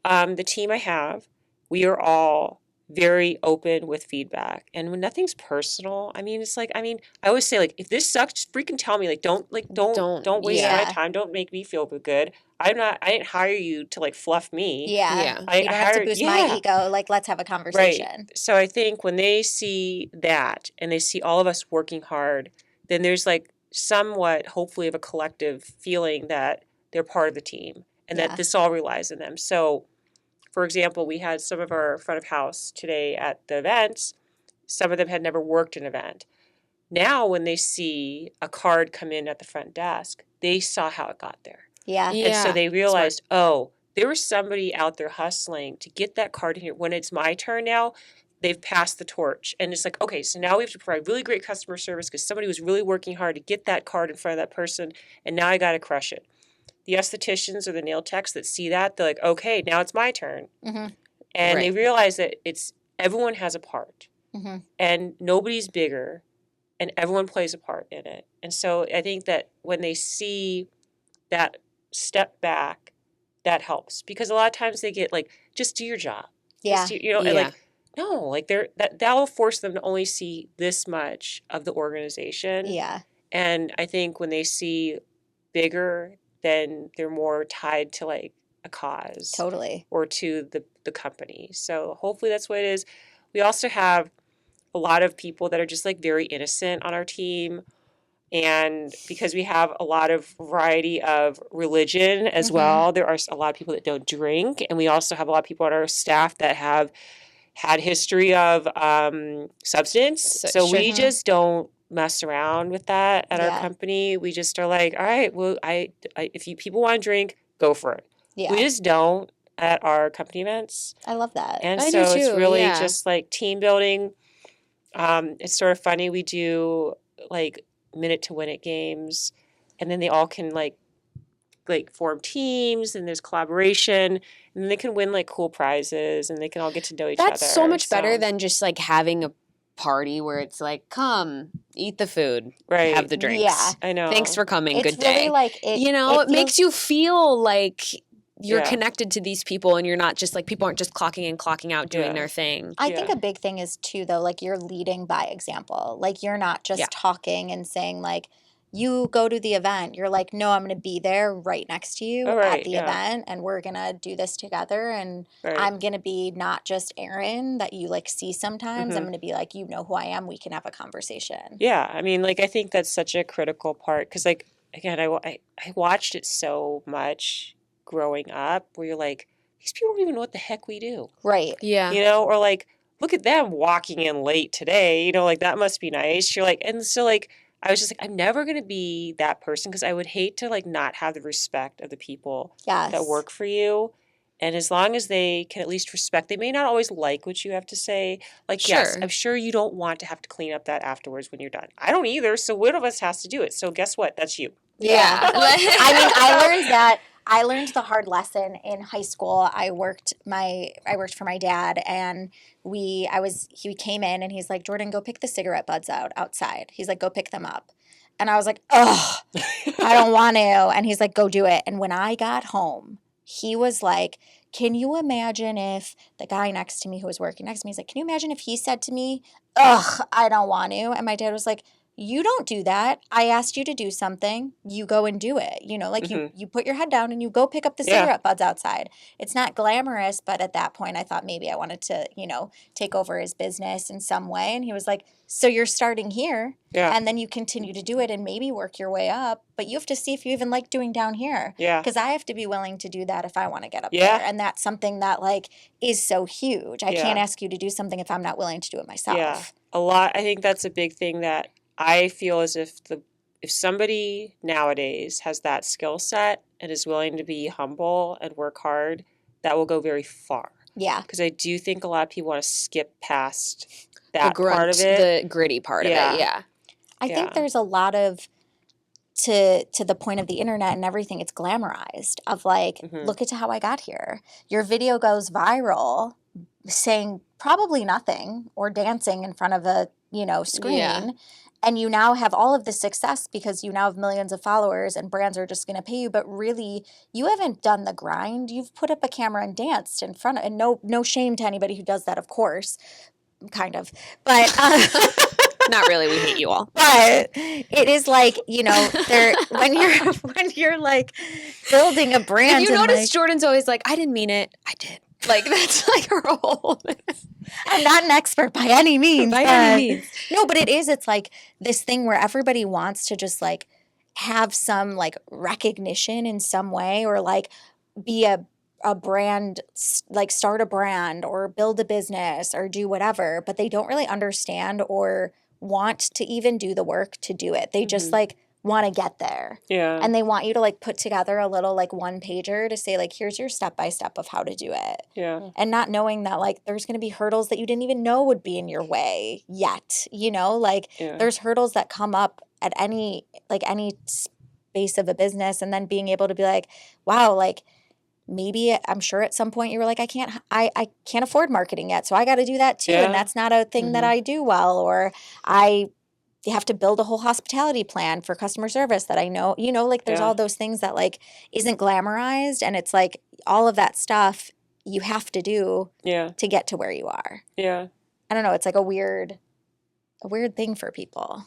the team I have, we are all very open with feedback, and when nothing's personal, I mean, it's like, I mean, I always say like, if this sucks, just freaking tell me. Like, don't waste my time. Don't make me feel good. I didn't hire you to like fluff me. Yeah. I you don't have to boost my ego. Like, let's have a conversation. Right. So I think when they see that and they see all of us working hard, then there's like somewhat, hopefully, of a collective feeling that they're part of the team and that this all relies on them. So, for example, we had some of our front of house today at the events. Some of them had never worked an event. Now, when they see a card come in at the front desk, they saw how it got there. Yeah. And so they realized, oh, there was somebody out there hustling to get that card in here. When it's my turn now, they've passed the torch. And it's like, okay, so now we have to provide really great customer service because somebody was really working hard to get that card in front of that person, and now I got to crush it. The estheticians or the nail techs that see that, they're like, okay, now it's my turn. Mm-hmm. And they realize that everyone has a part. Mm-hmm. And nobody's bigger, and everyone plays a part in it. And so I think that when they see that step back, that helps, because a lot of times they get like, just do your job. Yeah. And like, no, like that will force them to only see this much of the organization. Yeah. And I think when they see bigger, then they're more tied to like a cause. Totally. Or to the company. So hopefully that's what it is. We also have a lot of people that are just like very innocent on our team. And because we have a lot of variety of religion as well, there are a lot of people that don't drink. And we also have a lot of people on our staff that have had history of substance. So we just don't mess around with that at our company. We just are like, all right, well, if people want to drink, go for it. Yeah. We just don't at our company events. I love that. And so it's really just like team building. It's sort of funny. We do like minute to win it games, and then they all can like form teams, and there's collaboration, and then they can win like cool prizes, and they can all get to know each other. That's so much better than just like having a party where it's like, come eat the food, have the drinks. Yeah, I know. Thanks for coming. It's Good day. Really like it makes you feel like you're connected to these people, and you're not just like, people aren't just clocking in, clocking out, doing their thing. I think a big thing is too, though, like you're leading by example. Like you're not just talking and saying like, you go to the event. You're like, no, I'm going to be there right next to you at the event, and we're going to do this together. And I'm going to be not just Eryn that you like see sometimes. I'm going to be like, you know who I am. We can have a conversation. Yeah. I mean, like, I think that's such a critical part because, like, again, I watched it so much growing up where you're like, these people don't even know what the heck we do. Right. Yeah. You know, or like, look at them walking in late today. You know, like, that must be nice. You're like, and so, like, I was just like, I'm never going to be that person because I would hate to like not have the respect of the people that work for you. And as long as they can at least respect, they may not always like what you have to say. Like, yes, I'm sure you don't want to have to clean up that afterwards when you're done. I don't either. So one of us has to do it. So guess what? That's you. Yeah. I mean, I learned that. I learned the hard lesson in high school. I worked for my dad, and he came in and he's like, Jordan, go pick the cigarette butts outside. He's like, go pick them up. And I was like, ugh, I don't want to. And he's like, go do it. And when I got home, he was like, can you imagine if the guy next to me who was working next to me, he's like, can you imagine if he said to me, ugh, I don't want to? And my dad was like, you don't do that. I asked you to do something. You go and do it. You know, like you put your head down and you go pick up the Yeah. cigarette butts outside. It's not glamorous, but at that point I thought maybe I wanted to, you know, take over his business in some way. And he was like, so you're starting here Yeah. and then you continue to do it and maybe work your way up, but you have to see if you even like doing down here. Yeah. Because I have to be willing to do that if I want to get up Yeah. there. And that's something that like is so huge. I Yeah. can't ask you to do something if I'm not willing to do it myself. Yeah. A lot. I think that's a big thing that I feel as if somebody nowadays has that skill set and is willing to be humble and work hard, that will go very far. Yeah. Because I do think a lot of people want to skip past The that grunt, part of it. the gritty part Yeah. of it. Yeah. I think there's a lot of to the point of the internet and everything, it's glamorized of like, look at how I got here. Your video goes viral saying probably nothing or dancing in front of a, you know, screen. Yeah. And you now have all of the success because you now have millions of followers and brands are just going to pay you. But really, you haven't done the grind. You've put up a camera and danced in front of, and no shame to anybody who does that, of course, kind of. But Not really. We hate you all. but it is like, you know, there when you're like building a brand. If you and, notice, like, Jordan's always like, I didn't mean it. I did. Like, that's like her whole. I'm not an expert by any means. By any means. No, but it is. It's like this thing where everybody wants to just like have some like recognition in some way or like be a brand, like start a brand or build a business or do whatever, but they don't really understand or want to even do the work to do it. They just like want to get there. Yeah. And they want you to like put together a little like one pager to say like, here's your step by step of how to do it. Yeah. And not knowing that like there's going to be hurdles that you didn't even know would be in your way yet, you know, like there's hurdles that come up at any space of a business. And then being able to be like, wow, like maybe I'm sure at some point you were like, I can't afford marketing yet. So I got to do that too. Yeah. And that's not a thing that I do well, or you have to build a whole hospitality plan for customer service that I know, you know, like there's all those things that like isn't glamorized. And it's like all of that stuff you have to do to get to where you are. Yeah. I don't know. It's like a weird thing for people.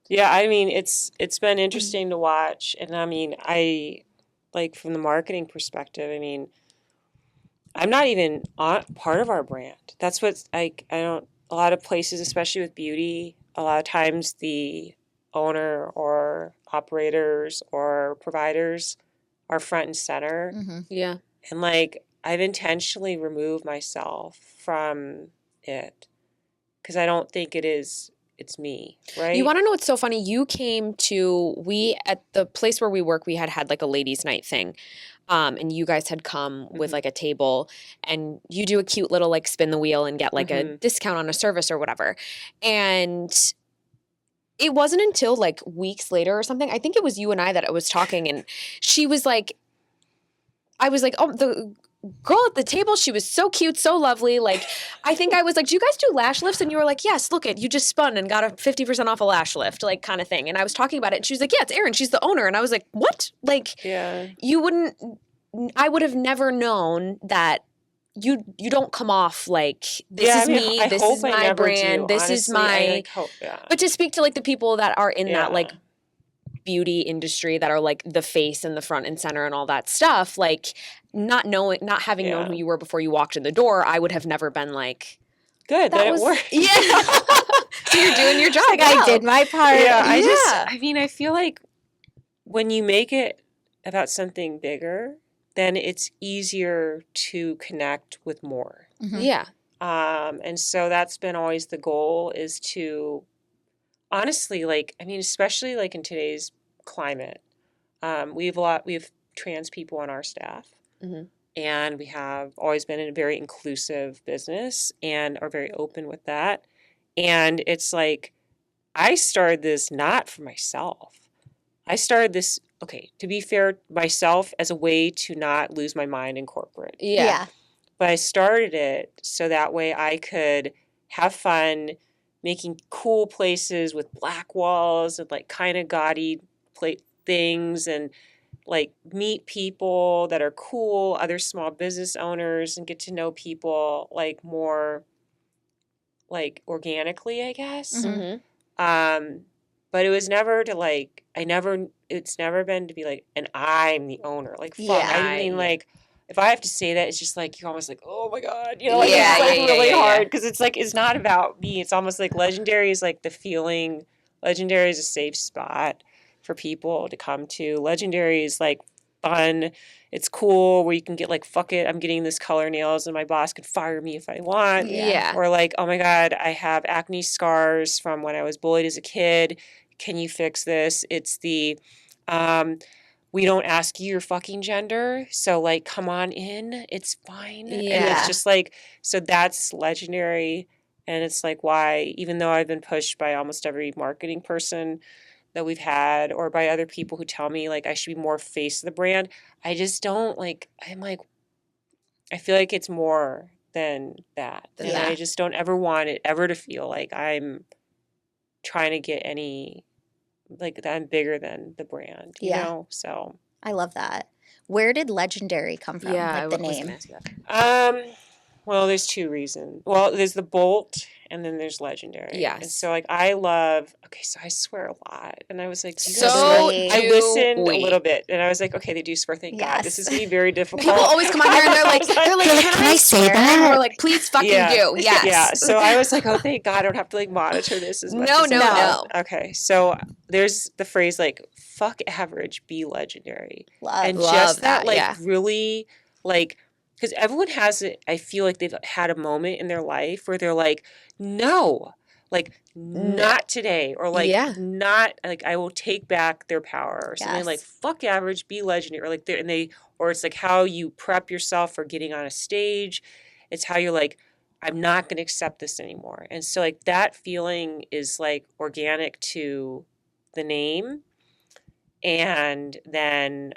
Yeah. I mean, it's been interesting to watch. And I mean, I like from the marketing perspective, I mean, I'm not even part of our brand. That's what's like, a lot of places, especially with beauty, a lot of times the owner or operators or providers are front and center. Yeah. And like, I've intentionally removed myself from it because I don't think it's me, right? You want to know what's so funny? You came to, at the place where we work, we had like a ladies' night thing. And you guys had come with like a table and you do a cute little like spin the wheel and get like a discount on a service or whatever. And it wasn't until like weeks later or something, I think it was you and I that I was talking and she was like, I was like, oh, the girl at the table, she was so cute, so lovely. Like, I think I was like, do you guys do lash lifts? And you were like, yes, look it, you just spun and got a 50% off a lash lift, like kind of thing. And I was talking about it and she was like, yeah, it's Eryn, she's the owner. And I was like, what? Like, I would have never known that you don't come off like, this is me, this is my brand, this is my, but to speak to like the people that are in that like beauty industry that are like the face and the front and center and all that stuff, like not having known who you were before you walked in the door, I would have never been like, good, that it worked. Yeah. So you're doing your job. Like I did my part. Yeah, I feel like when you make it about something bigger, then it's easier to connect with more. Yeah. And so that's been always the goal, is to honestly, like, I mean, especially like in today's climate, we have trans people on our staff, and we have always been in a very inclusive business and are very open with that. And it's like, I started this not for myself. I started this, to be fair, myself as a way to not lose my mind in corporate. Yeah. But I started it so that way I could have fun making cool places with black walls and like kind of gaudy things and like meet people that are cool, other small business owners, and get to know people like more like organically, I guess. but it was never to like, it's never been to be like, and I'm the owner. Like, fuck. Yeah. I mean, like, if I have to say that, it's just like, you're almost like, oh my God. You know, like, Yeah, it's like yeah, really yeah, hard yeah. because it's like, it's not about me. It's almost like legendary is like the feeling. Legendary is a safe spot for people to come to. Legendary is like fun. It's cool where you can get like, fuck it, I'm getting this color nails and my boss can fire me if I want. Yeah. Or like, oh my God, I have acne scars from when I was bullied as a kid. Can you fix this? It's the, we don't ask you your fucking gender. So like, come on in. It's fine. And Yeah. it's just like, so that's legendary. And it's like why, even though I've been pushed by almost every marketing person that we've had or by other people who tell me like I should be more face of the brand, I just don't like, I'm like, I feel like it's more than that. And Yeah. I just don't ever want it ever to feel like I'm trying to get any, like that I'm bigger than the brand, you Yeah. know? So, I love that. Where did legendary come from? Yeah, Like the was name. gonna ask you that. well, there's two reasons. Well, there's the Bolt and then there's Legendary. And Yes. so like I love, okay, so I swear a lot. And I was like, you guys So swear? I do listened we. a little bit and I was like, okay, they do swear, thank God. This Yes. is gonna be very difficult. People always come on here and they're like, can I say that? And we're like, please fucking Yeah. do. Yes. Yeah. So I was like, oh, thank God, I don't have to like monitor this as much. No, as no, I no. thought. Okay. So there's the phrase like, fuck average, be legendary. Love. And Love just that, that, like, yeah. really, like, because everyone has it, I feel like they've had a moment in their life where they're like, no, like, not today, or like, Yeah. not, like, I will take back their power, or something Yes. like, fuck average, be legendary, or like, or it's like how you prep yourself for getting on a stage. It's how you're like, I'm not going to accept this anymore. And so, like, that feeling is like organic to the name. And then,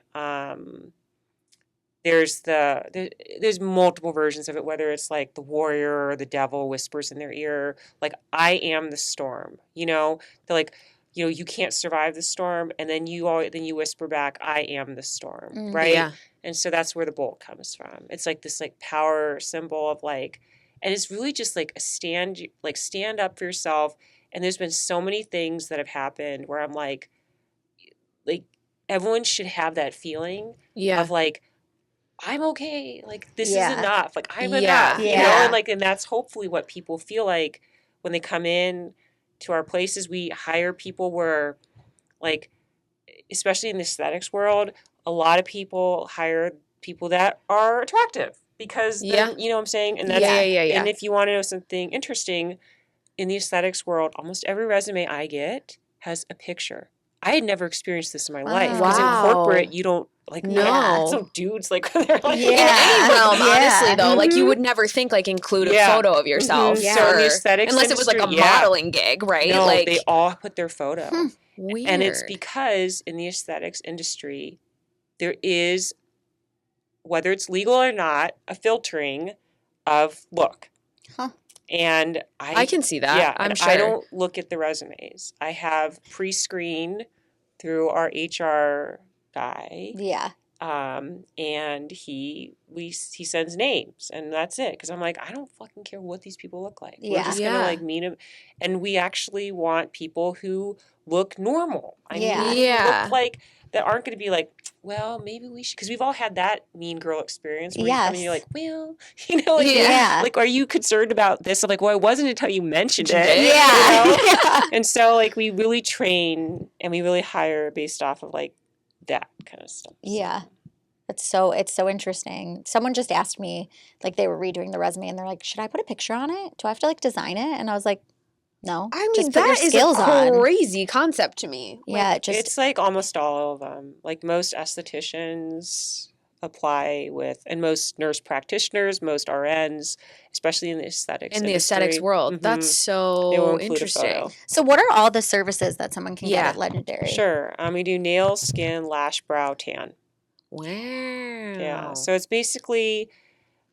there's multiple versions of it, whether it's like the warrior or the devil whispers in their ear, like I am the storm, you know, they're like, you know, you can't survive the storm, and then you whisper back, I am the storm, right? Yeah. And so that's where the bolt comes from. It's like this like power symbol of like, and it's really just like stand up for yourself. And there's been so many things that have happened where I'm like everyone should have that feeling Yeah. of like, I'm okay. Like this Yeah. is enough. Like I'm Yeah. enough. You know, Yeah. and that's hopefully what people feel like when they come in to our places. We hire people where, like, especially in the aesthetics world, a lot of people hire people that are attractive because Yeah. you know what I'm saying? And that's Yeah. and if you want to know something interesting, in the aesthetics world, almost every resume I get has a picture. I had never experienced this in my life because in Wow. corporate you don't like No. some dudes like they're like Yeah. In any realm, Yeah. honestly, though, like you Mhm. would never think like include a Yeah. photo of yourself. Mhm. Yeah. So in the for- aesthetics unless it was like a industry, yeah. modeling gig, right? No, like they all put their photo. weird. And it's because in the aesthetics industry, there is, whether it's legal or not, a filtering of look. Huh. And I can see that. yeah, I'm and sure. I don't look at the resumes. I have pre-screened through our HR guy. Yeah. And he sends names and that's it. Cause I'm like, I don't fucking care what these people look like. We're Yeah. just Yeah. gonna like meet them. And we actually want people who look normal. Yeah. Who Yeah. look like, that aren't gonna be like, well, maybe we should, cause we've all had that mean girl experience where you come and you're Yes. like, well, you know, like, Yeah. like, are you concerned about this? I'm like, well, I wasn't until you mentioned it. Yeah. You know? Yeah. And so like we really train and we really hire based off of like that kind of stuff. Yeah. It's so interesting. Someone just asked me, like they were redoing the resume and they're like, should I put a picture on it? Do I have to like design it? And I was like, no. I mean, just put your that is skills a on. crazy concept to me. Yeah, just It's like almost all of them. Like most estheticians apply with, and most nurse practitioners, most RNs, especially in the aesthetics In the industry. aesthetics world. Mhm. That's They will so include a interesting. photo. so what are all the services that someone can get Yeah. at Legendary? Sure. We do nails, skin, lash, brow, tan. Wow. Yeah. So it's basically,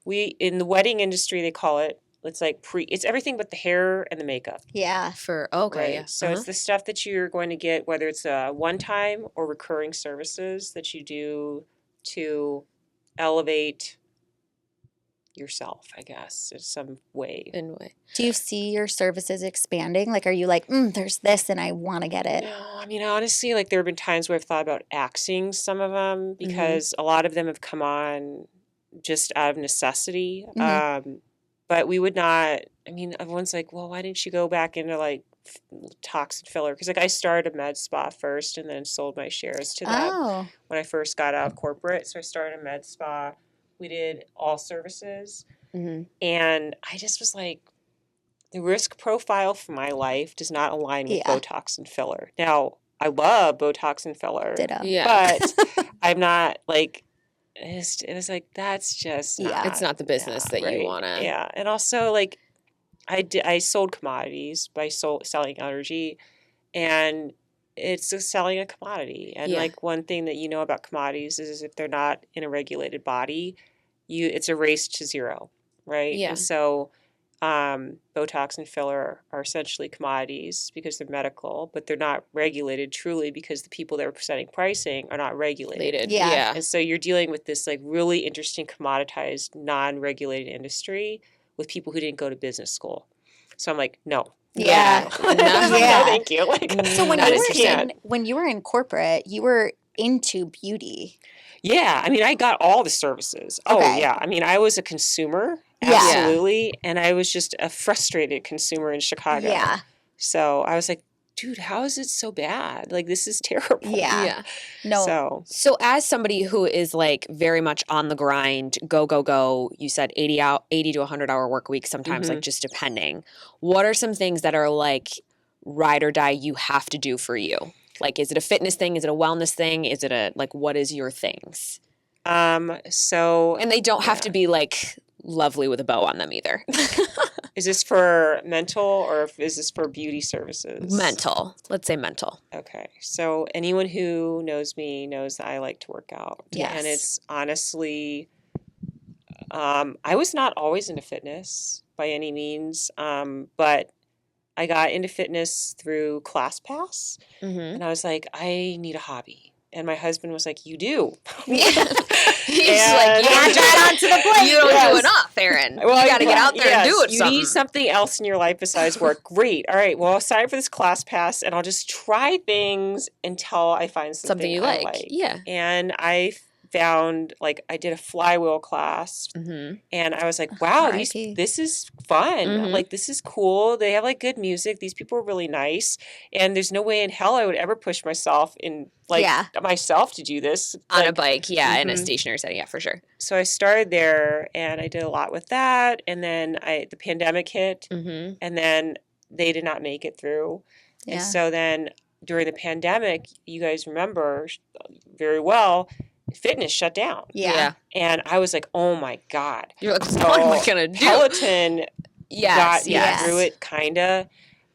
in the wedding industry, they call it, it's like it's everything but the hair and the makeup. Yeah. Okay. Right. Yeah. So it's the stuff that you're going to get, whether it's a one-time or recurring services that you do to elevate yourself, I guess, in some way. In way. Do you see your services expanding? Like, are you like, there's this and I want to get it? No, I mean, honestly, like there have been times where I've thought about axing some of them because a lot of them have come on just out of necessity. But we would not, I mean, everyone's like, well, why didn't you go back into like toxin filler? Because like I started a med spa first and then sold my shares to them Oh, when I first got out of corporate. So I started a med spa. We did all services. And I just was like, the risk profile for my life does not align with Botox and filler. Now, I love Botox and filler. ditto. Yeah. But I'm not like, it was like, that's just not. It's not the business that you want to. Yeah. And also, like, I sold commodities by selling energy, and it's just selling a commodity. And like one thing that you know about commodities is if they're not in a regulated body, it's a race to zero, right? Yeah. And so Botox and filler are essentially commodities because they're medical, but they're not regulated truly because the people that are setting pricing are not regulated. Yeah. And so you're dealing with this like really interesting commoditized, non-regulated industry with people who didn't go to business school. So I'm like, no. Yeah. No, thank you. Like, So when when you were in corporate, you were into beauty. Yeah, I mean, I got all the services. Oh, yeah. I mean, I was a consumer, absolutely, and I was just a frustrated consumer in Chicago. Yeah. So I was like, dude, how is it so bad? Like, this is terrible. Yeah. No. So as somebody who is like very much on the grind, go, you said 80 to 100-hour work week, sometimes like just depending. What are some things that are like ride or die you have to do for you? Like, is it a fitness thing? Is it a wellness thing? Is it like, what is your things? And they don't have to be like lovely with a bow on them either. Is this for mental or is this for beauty services? Mental. Let's say mental. Okay. So anyone who knows me knows that I like to work out. Yes. And it's honestly, I was not always into fitness by any means, but I got into fitness through ClassPass, and I was like, I need a hobby. And my husband was like, you do. He's like, add that onto the plate. You don't do enough, Eryn. Well, you got to get out there and do it. You need something else in your life besides work. Great. All right. Well, I'll sign up for this ClassPass, and I'll just try things until I find something you I like. Yeah. And I found, like, I did a flywheel class, and I was like, wow, this is fun. Like, this is cool. They have, like, good music. These people are really nice. And there's no way in hell I would ever push myself in, like, myself to do this. On a bike, in a stationary setting, yeah, for sure. So I started there, and I did a lot with that. And then the pandemic hit, and then they did not make it through. Yeah. And so then during the pandemic, you guys remember very well, fitness shut down. Yeah. And I was like, oh my God. You're like, what am I going to do? Peloton got me yes. through it, kind of.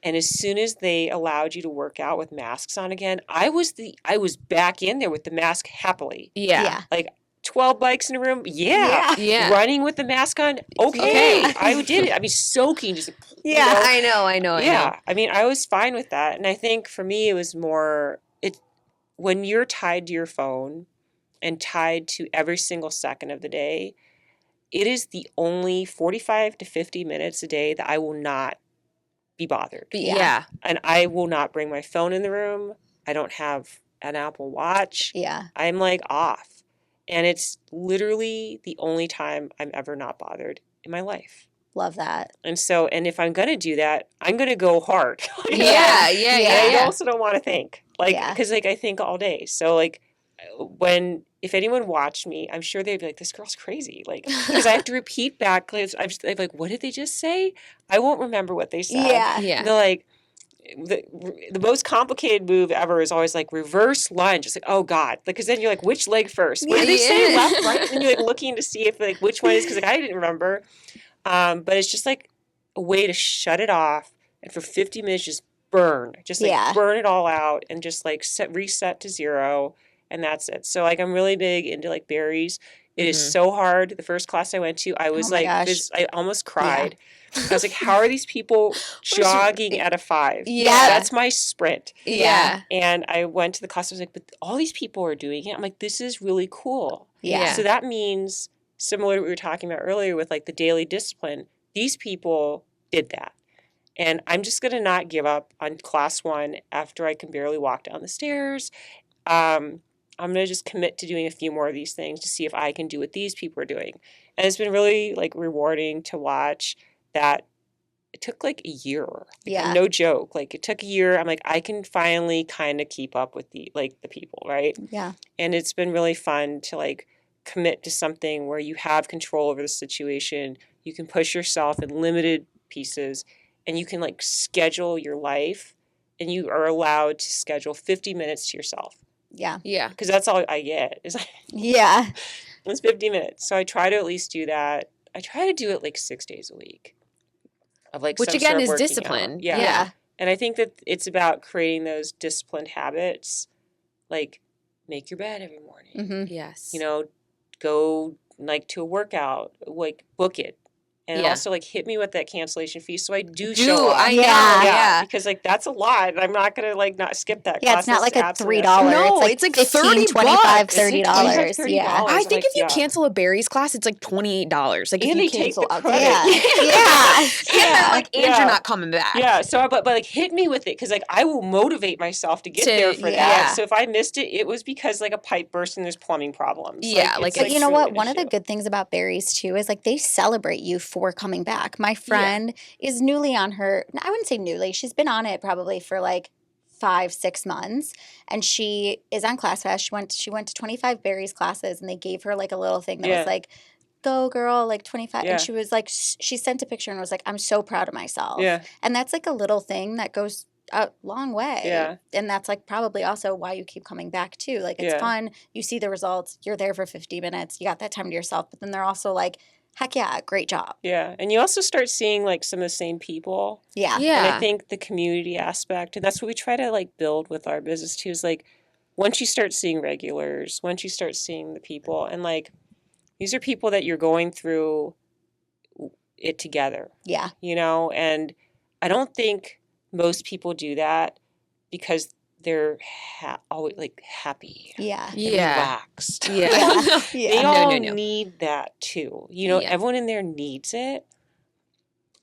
And as soon as they allowed you to work out with masks on again, I was back in there with the mask happily. Yeah. Like 12 bikes in a room. Yeah. Running with the mask on. Okay. I did it. I mean, soaking. Just, I know. Yeah. I mean, I was fine with that. And I think for me, it was more, when you're tied to your phone and tied to every single second of the day, it is the only 45 to 50 minutes a day that I will not be bothered. Yeah. And I will not bring my phone in the room. I don't have an Apple Watch. Yeah. I'm like off. And it's literally the only time I'm ever not bothered in my life. Love that. And so, and if I'm going to do that, I'm going to go hard. I also don't want to think. Because I think all day. So if anyone watched me, I'm sure they'd be like, this girl's crazy. Because I have to repeat back. I'm like, what did they just say? I won't remember what they said. Yeah. They're like, the most complicated move ever is always like reverse lunge. It's like, oh God. Because then you're like, which leg first? What did they say? Left, right? And then you're like looking to see if which one is, because I didn't remember. But it's just like a way to shut it off and for 50 minutes just burn. Just burn it all out and just reset to zero. And that's it. So I'm really big into berries. It is so hard. The first class I went to, I was I almost cried. I was like, how are these people jogging at a 5? Yeah. That's my sprint. Yeah. And I went to the class. I was like, but all these people are doing it. I'm like, this is really cool. Yeah. So that means similar to what we were talking about earlier with like the daily discipline, these people did that. And I'm just going to not give up on class 1 after I can barely walk down the stairs. I'm going to just commit to doing a few more of these things to see if I can do what these people are doing. And it's been really like rewarding to watch that. It took like a year. Yeah. No joke. Like it took a year. I'm like, I can finally kind of keep up with the people, right? Yeah. And it's been really fun to like commit to something where you have control over the situation. You can push yourself in limited pieces and you can like schedule your life, and you are allowed to schedule 50 minutes to yourself. Yeah. Yeah. Because that's all I get is like, Yeah. it's 50 minutes. So I try to at least do that. I try to do it like 6 days a week. Of like Which some again sort of is working out. discipline. Yeah. Yeah. And I think that it's about creating those disciplined habits, like make your bed every morning. Mm-hmm. Yes. You know, go like to a workout, like book it. And Yeah. also like hit me with that cancellation fee so I do show up. I know. Yeah. Yeah. Because like that's a lot. And I'm not gonna like not skip that Yeah, class. it's not like That's a absolutely $3. No, it's like it's like 15, $30. $25, It's like $30. $25, Yeah. I I'm think like, if you yeah. cancel a berries class, it's like $28. Like if And you they take cancel the outside. credit. Yeah. Yeah. Yeah. And they're like, and Yeah. you're not coming back. Yeah, so but like hit me with it because like I will motivate myself to get To- there for yeah. that. So if I missed it, it was because like a pipe burst and there's plumbing problems. Yeah, it's, like, But you know truly what? an One of the issue. good things about berries too is like they celebrate you for coming back. My friend is newly on her, I wouldn't say newly, she's been on it probably for like 5-6 months, and she is on ClassPass. She went to 25 berries classes, and they gave her like a little thing that Yeah. was like, "Go girl," like 25, Yeah. and she was like, she sent a picture and was like, "I'm so proud of myself." Yeah, And that's like a little thing that goes a long way. Yeah. And that's like probably also why you keep coming back too. Like it's Yeah. fun. You see the results. You're there for 50 minutes. You got that time to yourself. But then they're also like, heck yeah, great job. yeah. And you also start seeing like some of the same people. Yeah. Yeah. And I think the community aspect, and that's what we try to like build with our business too, is like once you start seeing regulars, once you start seeing the people, and like these are people that you're going through it together, Yeah. you know? And I don't think most people do that because they're always like happy Yeah. and Yeah. relaxed. Yeah. Yeah. They Yeah. No, all no, no. need that too. You know, Yeah. everyone in there needs it.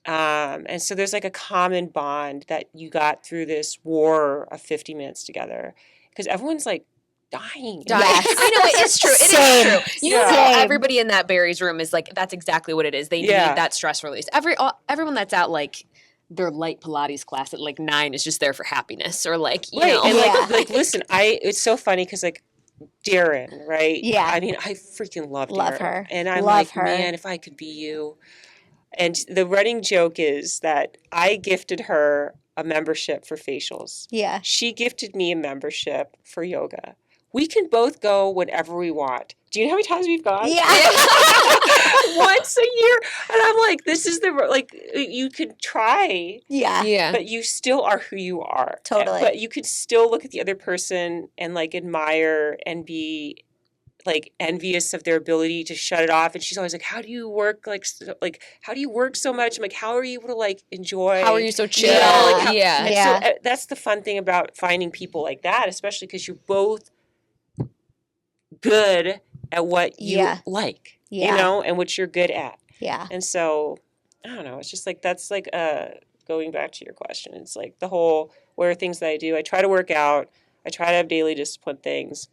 And so there's like a common bond that you got through this war of 50 minutes together because everyone's like dying. Dying. Yes. I know it's true. It is Same. true. You know, Same. everybody in that berries room is like that's exactly what it is. They Yeah. need that stress release. Everyone that's out like their light Pilates class at like 9 is just there for happiness or like you Right. know. And Yeah. like listen, it's so funny because like Darren, right? Yeah. I mean, I freaking love Love Darren. her. And I'm Love like, her. man, if I could be you. And the running joke is that I gifted her a membership for facials. Yeah. She gifted me a membership for yoga. We can both go whenever we want. Do you know how many times we've gone? Yeah. Once a year. And I'm like, this is like, you could try, Yeah. Yeah. but you still are who you are. Totally. But you could still look at the other person and like admire and be like envious of their ability to shut it off. And she's always like, how do you work? Like how do you work so much? I'm like, how are you able to like enjoy? How are you so chill? Yeah. Like, how- Yeah. And Yeah. so that's the fun thing about finding people like that, especially because you're both good at what you Yeah. like, Yeah. you know, and what you're good at. Yeah. And so, I don't know, it's just like, that's like, going back to your question, it's like the whole, what are things that I do? I try to work out. I try to have daily discipline things.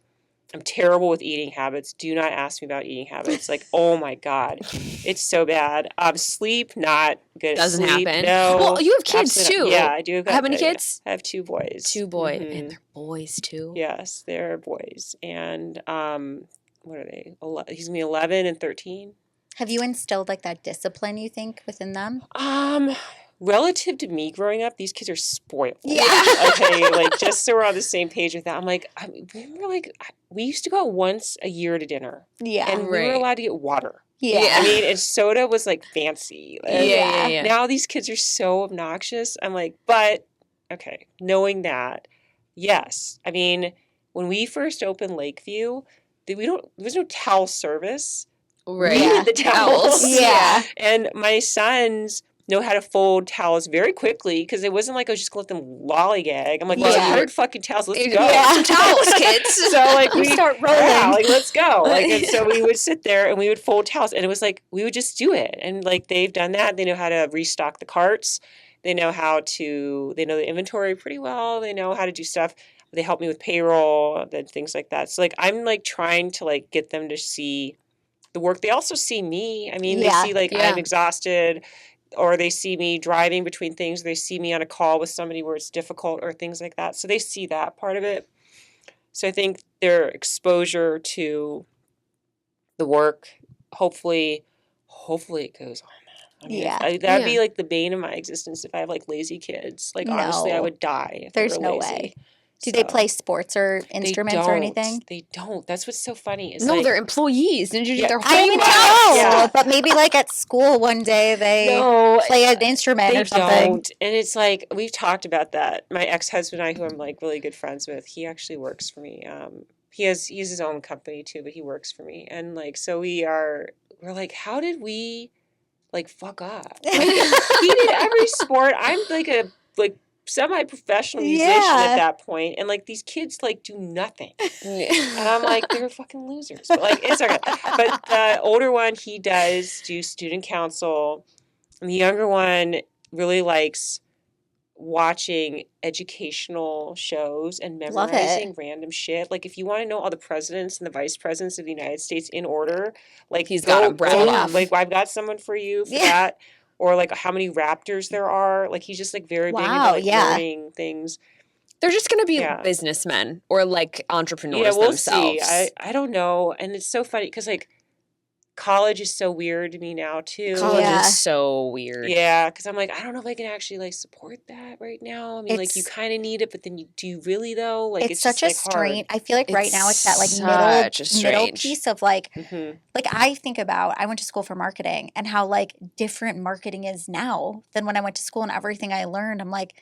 I'm terrible with eating habits. Do not ask me about eating habits. Like, oh my God, it's so bad. Sleep, not good Doesn't at sleep. happen. No. Well, you have kids absolutely too. not. Yeah, I do. How many kids? I have 2 boys. 2 boys. Mhm. And they're boys too. Yes, they're boys. And what are they? He's gonna be 11 and 13. Have you instilled like that discipline, you think, within them? Relative to me growing up, these kids are spoiled. Yeah. Okay, like just so we're on the same page with that. I'm like, we used to go out once a year to dinner, Yeah. and we were Right. allowed to get water. Yeah. I mean, and soda was like fancy. And Yeah. Now these kids are so obnoxious. I'm like, but okay, knowing that, yes. I mean, when we first opened Lakeview, there was no towel service. Right. We Yeah. did the towels. Yeah. And my sons know how to fold towels very quickly because it wasn't like I was just going to let them lollygag. I'm like, well, Yeah. 100 fucking towels, let's go. Yeah. Some towels, kids. So like we start rolling. yeah, like let's go. Like and so we would sit there and we would fold towels, and it was like we would just do it. And like they've done that. They know how to restock the carts. They know the inventory pretty well. They know how to do stuff. They help me with payroll and things like that. So like I'm like trying to like get them to see the work. They also see me. I mean, they see like I'm exhausted, or they see me driving between things. They see me on a call with somebody where it's difficult or things like that. So they see that part of it. So I think their exposure to the work, hopefully it goes on. I mean, that'd be like the bane of my existence if I have like lazy kids. Like honestly, I would die if There's they were no lazy. way. Do they play sports or instruments or anything? They don't. That's what's so funny. Is No, like, they're employees. Didn't you do their I homework? know, Yeah. but maybe like at school one day they play an instrument or something. They don't. And it's like, we've talked about that. My ex-husband and I, who I'm like really good friends with, he actually works for me. He's his own company too, but he works for me. And like, so we're like, how did we like fuck up? Like, he did every sport. I'm like a semi-professional musician at that point, and like these kids like do nothing, and I'm like, they're fucking losers. But like it's okay. But the older one, he does do student council, and the younger one really likes watching educational shows and memorizing random shit. Like if you want to know all the presidents and the vice presidents of the United States in order, like he's got them bred off. Like I've got someone for you for that. Or like how many raptors there are. Like he's just like very big into like learning things. They're just going to be businessmen or like entrepreneurs we'll themselves. See. I don't know. And it's so funny because like college is so weird to me now too. College is so weird. Yeah, because I'm like, I don't know if I can actually like support that right now. I mean, like you kind of need it, but then do you really though? Like it's such just, a strange. I feel like right now it's that like middle piece of like, like I think about. I went to school for marketing and how like different marketing is now than when I went to school, and everything I learned. I'm like,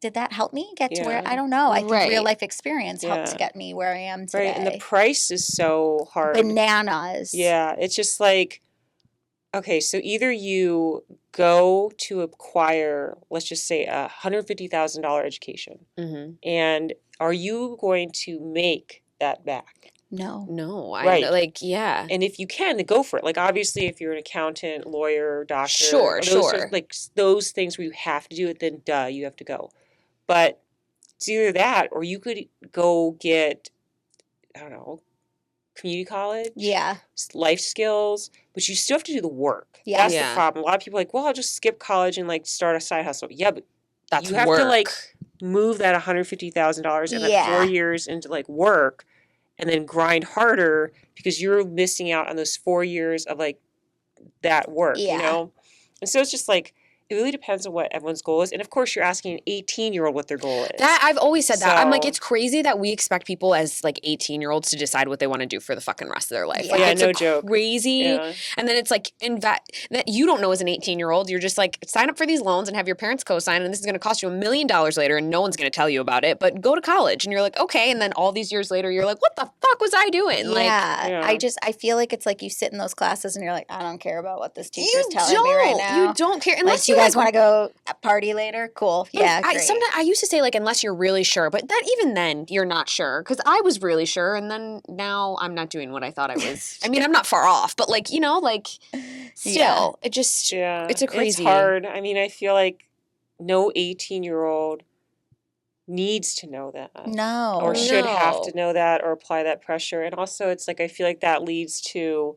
did that help me get to where I don't know. I think real life experience helped get me where I am today. Right, and the price is so hard. Bananas. Yeah, it's just like, okay, so either you go to acquire, let's just say, $150,000 education, and are you going to make that back? No. Right. And if you can, then go for it. Like, obviously, if you're an accountant, lawyer, doctor, sure. Like, those things where you have to do it, then duh, you have to go. But it's either that, or you could go get, I don't know, community college. Yeah. Life skills, but you still have to do the work. Yeah. That's the problem. A lot of people are like, well, I'll just skip college and like start a side hustle. Yeah, but that's you have to like move that $150,000 and that 4 years into like work, and then grind harder because you're missing out on those 4 years of like that work, you know? And so it's just like, it really depends on what everyone's goal is. And of course, you're asking an 18-year-old what their goal is. That I've always said that. I'm like, it's crazy that we expect people as like 18-year-olds to decide what they want to do for the fucking rest of their life. Like, it's no joke. Crazy. Yeah. And then it's like that you don't know as an 18-year-old. You're just like, sign up for these loans and have your parents co-sign, and this is going to cost you $1 million later, and no one's going to tell you about it. But go to college, and you're like, okay. And then all these years later, you're like, what the fuck was I doing? Yeah. I feel like it's like you sit in those classes and you're like, I don't care about what this teacher's telling me right now. You don't care unless you guys want to go party later. Cool. Yeah. Sometimes I used to say like, unless you're really sure, but that even then you're not sure, because I was really sure, and then now I'm not doing what I thought I was. I mean, I'm not far off, but like, you know, like still, it just it's a crazy. It's hard. I mean, I feel like no 18-year-old needs to know that. No. Or should have to know that or apply that pressure. And also it's like, I feel like that leads to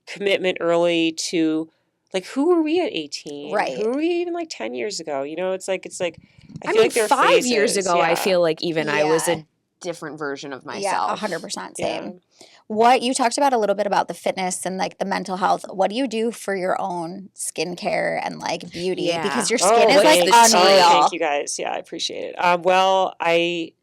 commitment early to, like, who were we at 18? Right. Who were we even like 10 years ago? You know, it's like I feel mean, like there are 5 phases. years ago, I feel like even I was a different version of myself. Yeah, 100% same. What you talked about a little bit about the fitness and like the mental health. What do you do for your own skincare and like beauty? Yeah. Because your skin is like unreal. Thank you guys. Yeah, I appreciate it. Well, I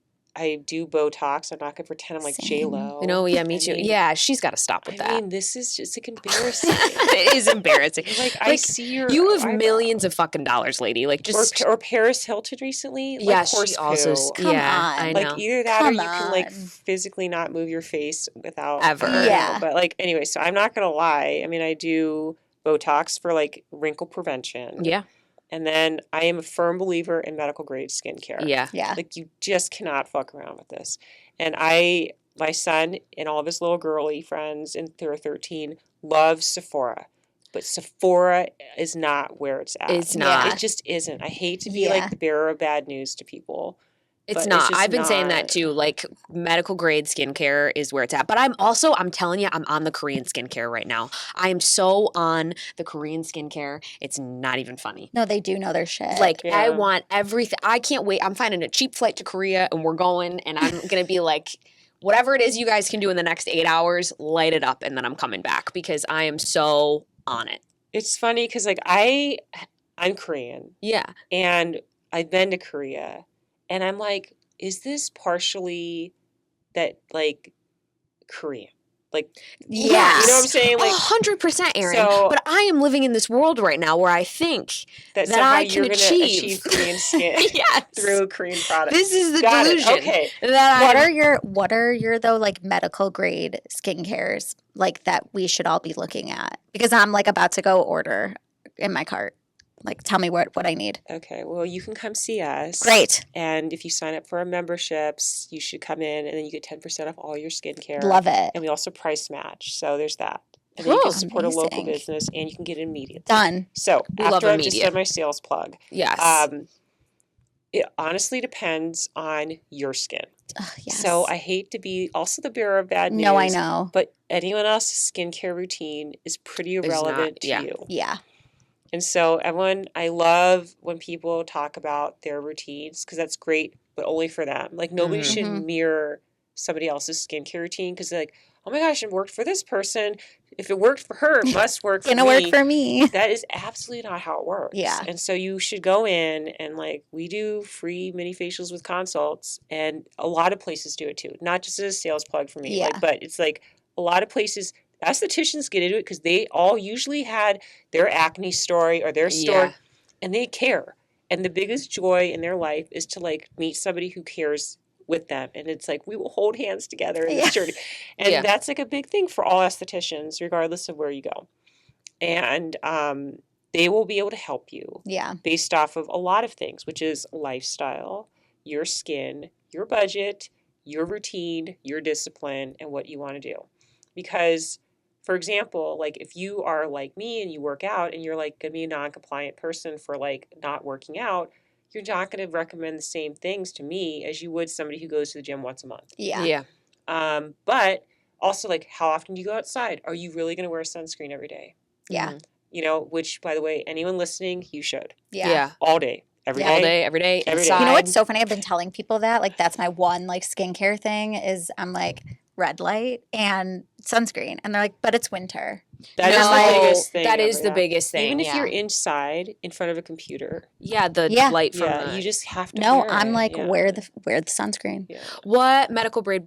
do Botox. I'm not gonna pretend I'm like J-Lo. You know, yeah, me too. Yeah, she's got to stop with that. I mean, this is just like embarrassing. It is embarrassing. Like I see your you have eyebrow. Millions of fucking dollars, lady. Like just or Paris Hilton recently. Yeah, like, she also. Come on. I know. Like either that or you can like physically not move your face without ever. Yeah. But like anyway, so I'm not gonna lie. I mean, I do Botox for like wrinkle prevention. Yeah. And then I am a firm believer in medical grade skincare. Yeah. Yeah. Like you just cannot fuck around with this. And my son and all of his little girly friends, and they're 13, love Sephora. But Sephora is not where it's at. It's Yeah. not. It just isn't. I hate to be Yeah. like the bearer of bad news to people. It's but not. just I've been saying that not- too. Like medical grade skincare is where it's at. But I'm telling you, I'm on the Korean skincare right now. I am so on the Korean skincare. It's not even funny. No, they do know their shit. Like I Yeah. want everything. I can't wait. I'm finding a cheap flight to Korea and we're going and I'm going to be like, whatever it is you guys can do in the next 8 hours, light it up and then I'm coming back because I am so on it. It's funny because like I'm Korean Yeah. and I've been to Korea and I'm like, is this partially that like Korean? Like, Yes. you know what I'm saying? Like 100%, Eryn. so- but I am living in this world right now where I think that that somehow I you're can gonna achieve. Korean skin yes. through Korean products. This is the Got delusion. it. Okay. That What are your though like medical grade skincares like that we should all be looking at? Because I'm like about to go order in my cart. Like tell me what I need. Okay. Well, you can come see us. Great. And if you sign up for our memberships, you should come in and then you get 10% off all your skincare. Love it. And we also price match. So there's that. And then you Cool. can support a local Amazing. business and you can get it immediately. Done. So We love after I've just immediate. done my sales plug, yes. it honestly depends on your skin. Ugh, yes. So I hate to be also the bearer of bad news. No, I know. But anyone else's skincare routine is pretty not- irrelevant yeah. to you. Yeah. And so I love when people talk about their routines because that's great, but only for them. Like nobody Mhm. should Mhm. mirror somebody else's skincare routine because they're like, oh my gosh, it worked for this person. If it worked for her, it must work for Gonna me. work for me. That is absolutely not how it works. Yeah. And so you should go in and like we do free mini facials with consults and a lot of places do it too. Not just as a sales plug for me. Yeah. Like, but it's like a lot of places estheticians get into it because they all usually had their acne story or their story Yeah. and they care. And the biggest joy in their life is to like meet somebody who cares with them. And it's like we will hold hands together in Yeah. this journey. And Yeah. that's like a big thing for all estheticians, regardless of where you go. And they will be able to help you Yeah. based off of a lot of things, which is lifestyle, your skin, your budget, your routine, your discipline, and what you want to do. Because, for example, like if you are like me and you work out and you're like going to be a non-compliant person for like not working out, you're not going to recommend the same things to me as you would somebody who goes to the gym once a month. Yeah. Yeah. But also like how often do you go outside? Are you really going to wear sunscreen every day? Yeah. Mhm. You know, which by the way, anyone listening, you should. Yeah. Yeah. All day. Every Yeah. day. All day, every day, Every day. inside. You know what's so funny? I've been telling people that like that's my one like skincare thing is I'm like red light and sunscreen, and they're like, but it's winter. That No, is the biggest thing. That is ever, the yeah. biggest thing. Even if yeah. you're inside in front of a computer, yeah, the Yeah. light from yeah, the you just have to. No, wear I'm it, like yeah. wear the sunscreen. Yeah. what medical grade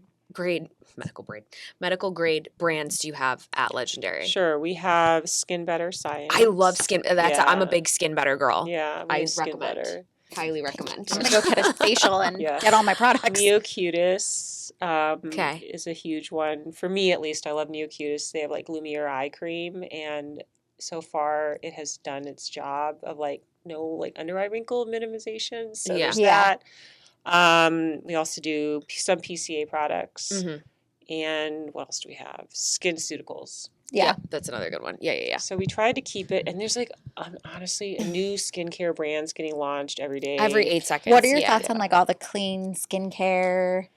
brands do you have at Legendary? Sure, we have Skin Better Science. I love skin. I'm a Yeah. big Skin Better girl. Yeah, we I have Skin recommend. Better. Highly recommend. I'm gonna go get a facial and Yeah. get all my products. Neocutis Okay. is a huge one. For me, at least, I love Neocutis. They have like Lumiere eye cream, and so far it has done its job of like no like under eye wrinkle minimization. So Yeah. there's Yeah. that. We also do some PCA products. Mhm. And what else do we have? SkinCeuticals. Yeah. That's another good one. Yeah, yeah, yeah. So we tried to keep it, and there's like honestly a new skincare brand's getting launched every day. Every 8 seconds. What are your yeah. thoughts on like all the clean skincare?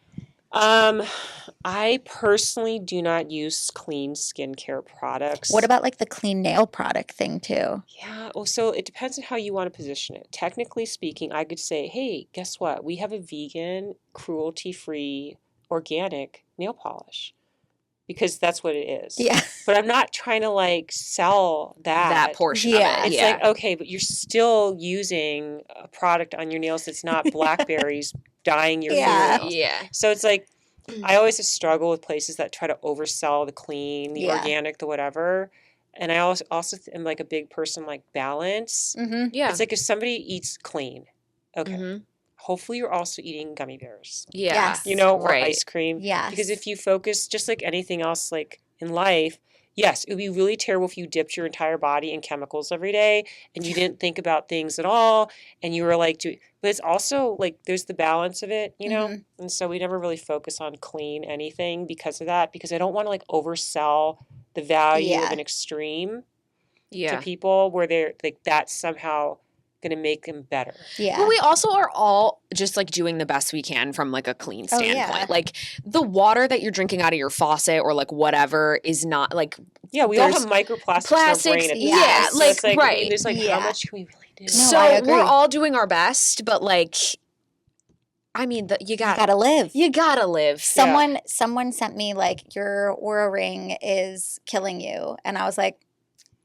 I personally do not use clean skincare products. What about like the clean nail product thing too? Yeah, well, so it depends on how you want to position it. Technically speaking, I could say, hey, guess what? We have a vegan, cruelty-free, organic nail polish. Because that's what it is. Yeah. But I'm not trying to like sell That portion Yeah. of it. It's yeah. like, okay, but you're still using a product on your nails that's not blackberries dyeing your Yeah. fingernails. yeah. So it's like, I always struggle with places that try to oversell the clean, the Yeah. organic, the whatever. And I also am like a big person like balance. Mm-hmm. Yeah. It's like if somebody eats clean, okay, Mhm. hopefully you're also eating gummy bears, Yeah. Yes. you know, or Right. ice cream. Yes. Because if you focus, just like anything else, like in life, Yes, it would be really terrible if you dipped your entire body in chemicals every day and you didn't think about things at all and you were like doing, but it's also like there's the balance of it, you know? And so we never really focus on clean anything because of that, because I don't want to like oversell the value of Yeah. an extreme to Yeah. people where they're like that's somehow going to make them better. Yeah. Well, we also are all just like doing the best we can from like a clean Oh, standpoint. yeah. Like the water that you're drinking out of your faucet or like whatever is not like Yeah, we all there's have microplastics plastics. in our brain at Yeah, Yeah, so like, it's like, I right. mean, there's like, Yeah. how much can we really do? No, so I agree. we're all doing our best, but like, I mean, you You gotta live. gotta live. Someone sent me like your Oura ring is killing you, and I was like,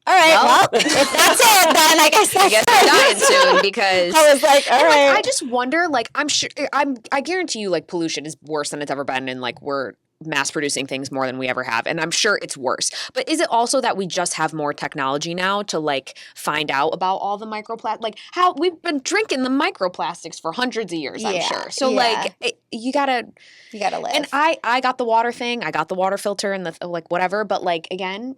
all right, well, if that's it, then I guess I guess I'm dying soon because I was like, all and, right. like, I just wonder, like, I guarantee you, like, pollution is worse than it's ever been, and like we're mass producing things more than we ever have, and I'm sure it's worse. But is it also that we just have more technology now to like find out about all the microplastic, like how we've been drinking the microplastics for hundreds of years? I'm Yeah, sure. So yeah. like, you gotta. live. And I got the water thing, I got the water filter and the like whatever. But like again,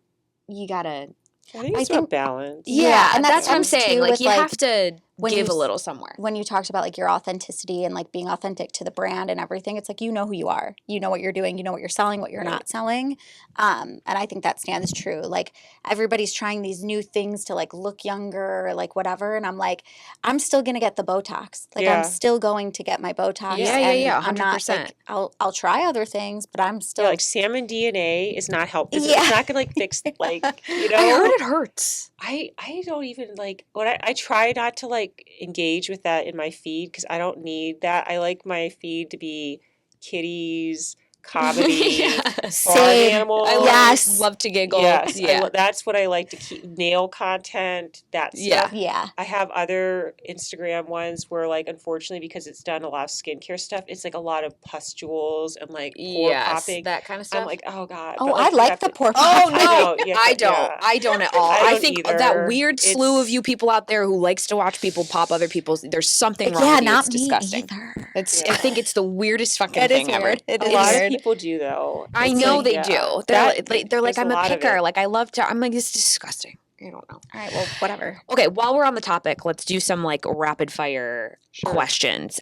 you gotta. I think it's I about think- balance. Yeah, and that's what I'm comes saying. too Like with, you like, have to when give you a little somewhere. when you talked about like your authenticity and like being authentic to the brand and everything, it's like you know who you are, you know what you're doing, you know what you're selling, what you're not selling, and I think that stands true. Like everybody's trying these new things to like look younger or like whatever, and I'm like, I'm still gonna get the Botox. Like Yeah. I'm still going to get my Botox. Yeah, and yeah, I'm not 100%. like I'll try other things, but I'm still Yeah, like salmon DNA is not help. It's, Yeah. it's not gonna like fix like you know. I heard it hurts. I don't even like when I try not to like engage with that in my feed because I don't need that. I like my feed to be kitties, comedy, Yes. farm Same. animals. I Yes. love to giggle. Yes, Yeah. that's what I like to keep. Nail content, that Yeah. stuff. yeah. I have other Instagram ones where, like, unfortunately, because it's done a lot of skincare stuff, it's like a lot of pustules and like pore popping. that kind of stuff. I'm like, oh god. Oh, But, I you like have the to- poor. Oh pop. no, I know, you have I to- don't. yeah. I don't at all. I I don't think either. that weird slew of It's- you people out there who likes to watch people pop other people's. There's something wrong Yeah, with you. not It's me disgusting. either. It's. Yeah. I think it's the weirdest fucking It is thing ever. weird. It A is lot weird. of people do though. I It's know like, they yeah, do. that- They're like there's I'm a lot of picker. it. Like I love to. I'm like it's disgusting. I don't know. All right, well, whatever. Okay, while we're on the topic, let's do some like rapid fire Sure. questions.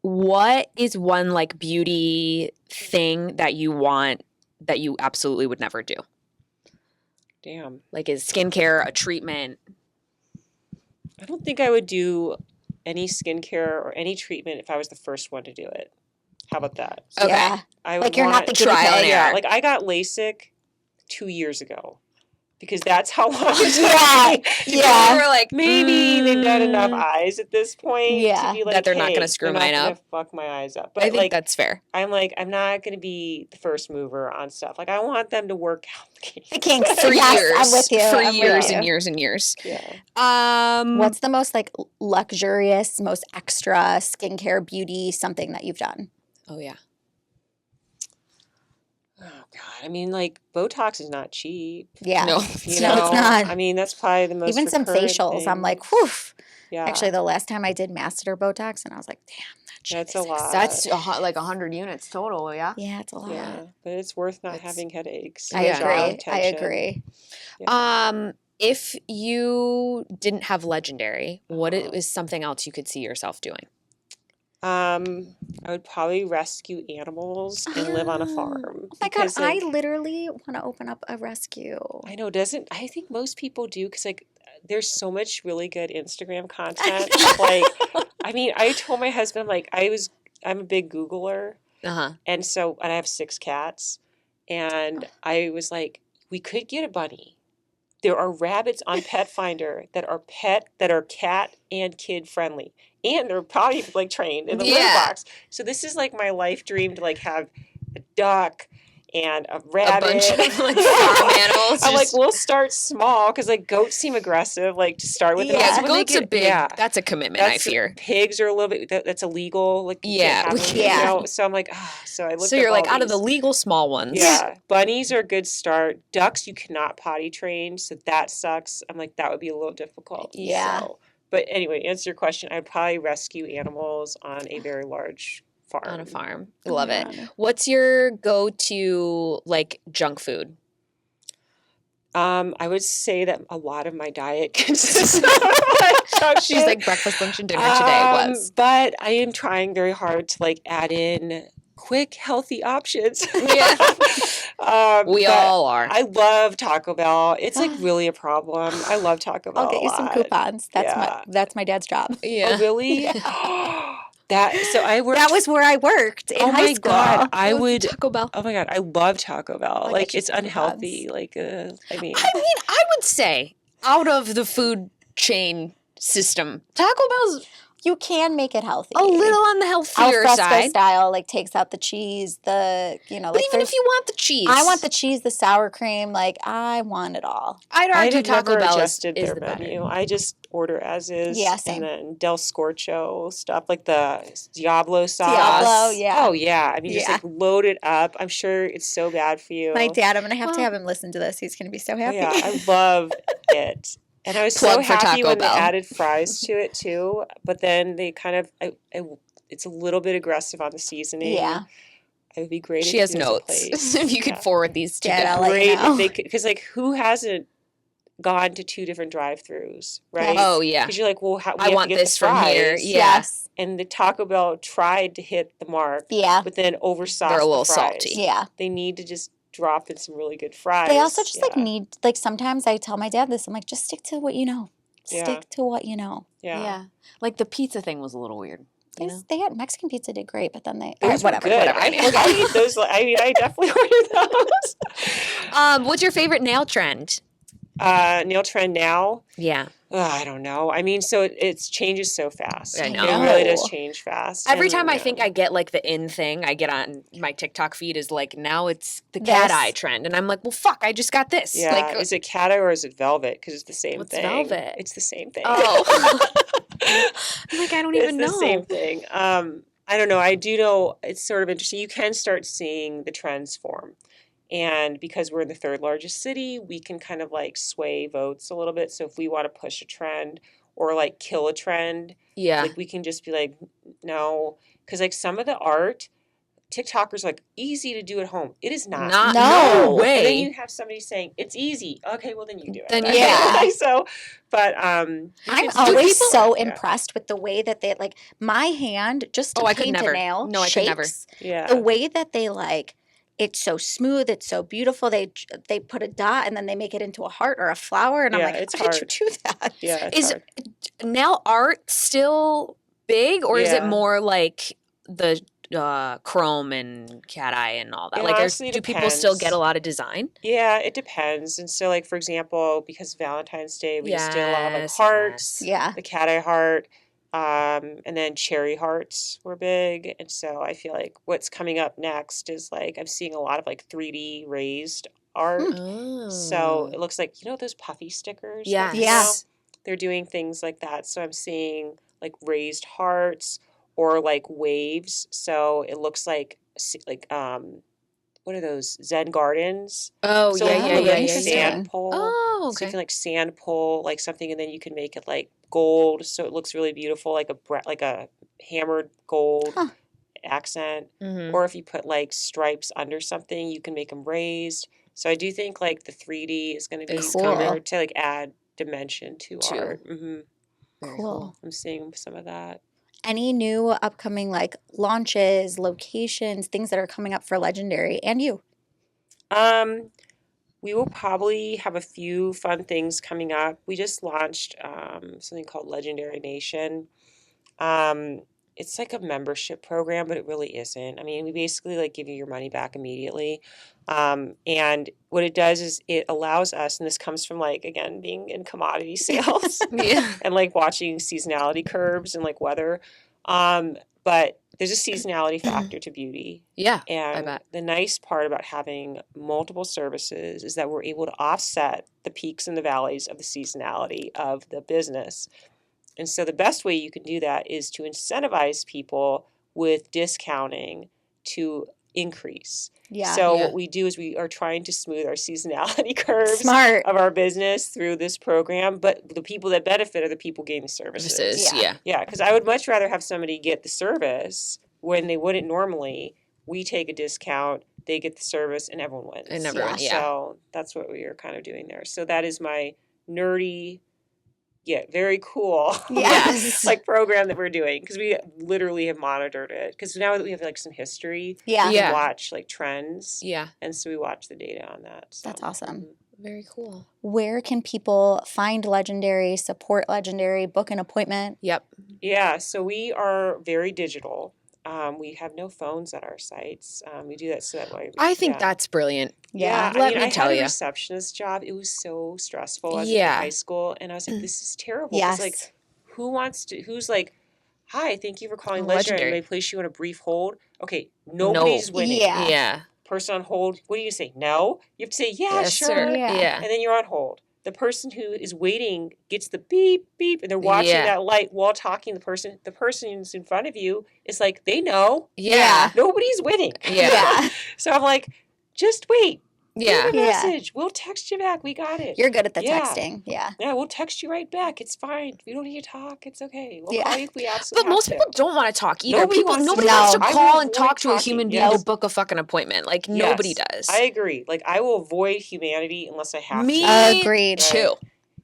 What is one like beauty thing that you want that you absolutely would never do? Damn. Like is skincare a treatment? I don't think I would do any skincare or any treatment if I was the first one to do it. How about that? Okay. Yeah. I Like you're not the guinea trial and pig. error. Yeah, like I got LASIK 2 years ago because that's how long it Yeah. took me. Yeah. We're like Maybe they've got enough mm, eyes at this point Yeah. to be like, That they're not hey, gonna screw they're mine not gonna up. fuck my eyes up. But I think like, that's fair. I'm not gonna be the first mover on stuff. Like I want them to work out the kinks. The kinks. For Yes, years. I'm with you. For I'm with years you. and years and years. Yeah. What's the most like luxurious, most extra skincare, beauty, something that you've done? Oh yeah. Oh god. I mean, like Botox is not cheap. Yeah. No. You No, know? it's not. I mean, that's probably the most Even some recurrent facials, I'm like, things. whew. Yeah. Actually, the last time I did masseter Botox, and I was like, damn, that shit That's is a lot. That's like 100 units total, yeah? Yeah, it's a lot. Yeah, but it's worth not It's- having headaches. I Yeah. job agree. I tension. agree. Yeah. If you didn't have legendary, what Uh-huh. is something else you could see yourself doing? I would probably rescue animals and live on a farm. Oh my god, because, I like, literally want to open up a rescue. I know, doesn't I think most people do because like there's so much really good Instagram content. of, like, I mean, I told my husband I'm like I'm a big Googler, Uh-huh. and I have 6 cats, and I was like, we could get a bunny. There are rabbits on Pet Finder that are cat and kid friendly, and they're probably like trained in the litter Yeah. box. So this is like my life dream to like have a duck and a A rabbit. bunch of like farm animals. I'm like, just- we'll start small because like goats seem aggressive, like to start with. and Yeah. also when they goats a get- big. yeah. That's a commitment. I That's- fear. Pigs are a little bit. That's illegal. Like you Yeah, can't we have them, can't. You know? So I'm like, so I looked. So up you're like all out of the these. legal small ones. Yeah, bunnies are a good start. Ducks you cannot potty train, so that sucks. I'm like that would be a little difficult. Yeah. So, but anyway, to answer your question, I'd probably rescue animals on a very large farm. On a farm. Love it. Yeah. What's your go-to like junk food? I would say that a lot of my diet consists of like junk She's food. like breakfast, lunch, and dinner today was. But I am trying very hard to like add in quick, healthy options. Yeah. We but all are. I love Taco Bell. It's like really a problem. I love Taco Bell. I'll get you some coupons. Yeah. That's my dad's job. Yeah. Oh, really? I worked. That was where I worked in oh high my school. God, I What's would. Taco Bell. Oh my God, I love Taco Bell. I'll Like get you it's some unhealthy. Like I mean, I would say out of the food chain system, Taco Bell's You can make it healthy. a little on the Al healthier fresco side. style, like takes out the cheese, But like even if there's- you want the cheese, I want the cheese, the sour cream, like I want it all. I'd I argue have Taco never Bell adjusted is their the better. menu. I just order as is. Yeah, same. And then Del Scorcho stuff, like the Diablo sauce. Diablo, yeah. Oh yeah. I mean, just Yeah. like load it up. I'm sure it's so bad for you. My dad, I'm gonna have to Well- have him listen to this. He's gonna be so Oh, happy. yeah, I love it. And I was Plug so for happy Taco when Bell. they added fries to it too. But then they kind of, it's a little bit aggressive on the seasoning. Yeah. It would be great She if has there was a notes. place. If you could Yeah. forward these to Dad, Dad. I'll let you Great know. if they could, because like who hasn't gone to 2 different drive-throughs, right? Yes. Oh yeah, Because you're like, well, I want this from here. fries. Yeah. Yes. And the Taco Bell tried to hit the mark, Yeah. but then oversauced They're a little the fries. salty. Yeah. They need to just drop in some really good fries. They also just like Yeah. need like sometimes I tell my dad this. I'm like, just stick to what you know. Yeah. Stick to what you know. Yeah. Like the pizza thing was a little weird. You know? They had Mexican pizza did great, but then they Those were whatever. good. Whatever. I eat those. I mean, I definitely ordered those. What's your favorite nail trend? Nail trend now? Yeah, I don't know. I mean, so it changes so fast. I know. It really does No. change fast. every And, time I yeah. think I get like the in thing, I get on my TikTok feed is like now it's the cat This. eye trend, and I'm like, well, fuck, I just got this. Yeah, Like, is it cat eye or is it velvet? Because it's the same What's thing. velvet? It's the same thing. oh, I'm like I don't even It's the know. same thing. I don't know. I do know it's sort of interesting. You can start seeing the trends form. And because we're in the 3rd largest city, we can kind of like sway votes a little bit. So if we want to push a trend or like kill a trend, Yeah, like we can just be like, no. Because like some of the art, TikTokers are like easy to do at home. It is not. not No. no And then way. you have somebody saying it's easy. Okay, well then you do it. Then Okay? yeah. so, but I'm can see always people- so yeah. impressed with the way that they like my hand just to Oh, I could paint never. a nail. No, I could never. shakes. Yeah. The way that they like it's so smooth, it's so beautiful. They put a dot and then they make it into a heart or a flower, and I'm Yeah, like, it's how did hard. you do that? Yeah. It's Is hard. nail art still big, or is it Yeah. more like the chrome and cat eye and all that? It Like, honestly do people still depends. get a lot of design? Yeah, it depends. And so, like for example, because Valentine's Day, we just did a lot of like Yes, hearts, Yeah. the cat eye heart, and then cherry hearts were big. And so I feel like what's coming up next is like I'm seeing a lot of like 3D raised art. Oh. So it looks like those puffy stickers. that Yes. come Yeah. out? They're doing things like that. So I'm seeing like raised hearts or like waves. So it looks like what are those Zen gardens? Oh, So yeah, like, yeah, a yeah, little yeah, interesting. yeah. sand pole. Oh, So you okay. can like sand pull like something, and then you can make it like gold, so it looks really beautiful, like a hammered gold Huh. accent. Mhm. Or if you put like stripes under something, you can make them raised. So I do think like the 3D is going to be Is Cool. coming to like add dimension to To. art. Hmm Very Cool. I'm seeing some of that. Any new upcoming like launches, locations, things that are coming up for Legendary and you? We will probably have a few fun things coming up. We just launched something called Legendary Nation. It's like a membership program, but it really isn't. I mean, we basically like give you your money back immediately. And what it does is it allows us, and this comes from like, again, being in commodity sales Yeah. and like watching seasonality curves and like weather. But there's a seasonality factor to beauty. Yeah. And bet. the nice part about having multiple services is that we're able to offset the peaks and the valleys of the seasonality of the business. And so the best way you can do that is to incentivize people with discounting to increase. Yeah. So Yeah. what we do is we are trying to smooth our seasonality curves Smart. of our business through this program, but the people that benefit are the people getting the services. Services. Yeah. Yeah. Yeah, because I would much rather have somebody get the service when they wouldn't normally. We take a discount, they get the service, and everyone wins. And everyone, yeah. So that's what we are kind of doing there. So that is my nerdy, very cool Yes. like program that we're doing, because we literally have monitored it, because now that we have like some history, Yeah. we Yeah. watch like trends, Yeah. and so we watch the data on that. So. That's awesome. Very cool. Where can people find Legendary, support Legendary, book an appointment? Yep. Yeah, so we are very digital. We have no phones at our sites. We do that so that way. I think that's brilliant. Yeah, Let I me tell had a you. receptionist job. It was so stressful as Yeah. in high school, and I was like, "This is terrible." 'Cause, Yes. like, who's like, "Hi, thank you for calling Legendary. Legendary. May I place you on a brief hold?" Okay, nobody's winning. Yeah. Yeah. Person on hold. What do you say? No. You have to say, "Yeah, Yes, sure." sir. Yeah. Yeah. And then you're on hold. The person who is waiting gets the beep beep, and they're watching Yeah. that light while talking to the person. The person who's in front of you is like, they know. Yeah. Nobody's winning. Yeah. Yeah. So I'm like, just wait. Yeah. Leave a Yeah. message. We'll text you back. We got it. You're good at the Yeah. texting. Yeah. Yeah, we'll text you right back. It's fine. We don't need to talk. It's okay. We'll Yeah. call you if we absolutely But most have people to. don't want to talk either. Nobody Nobody wants to wants to talk. I call will and avoid talk to a talking. human being Yes. to book a fucking appointment. Like nobody Yes. does. I agree. Like, I will avoid humanity unless I have Me to. Agreed. too.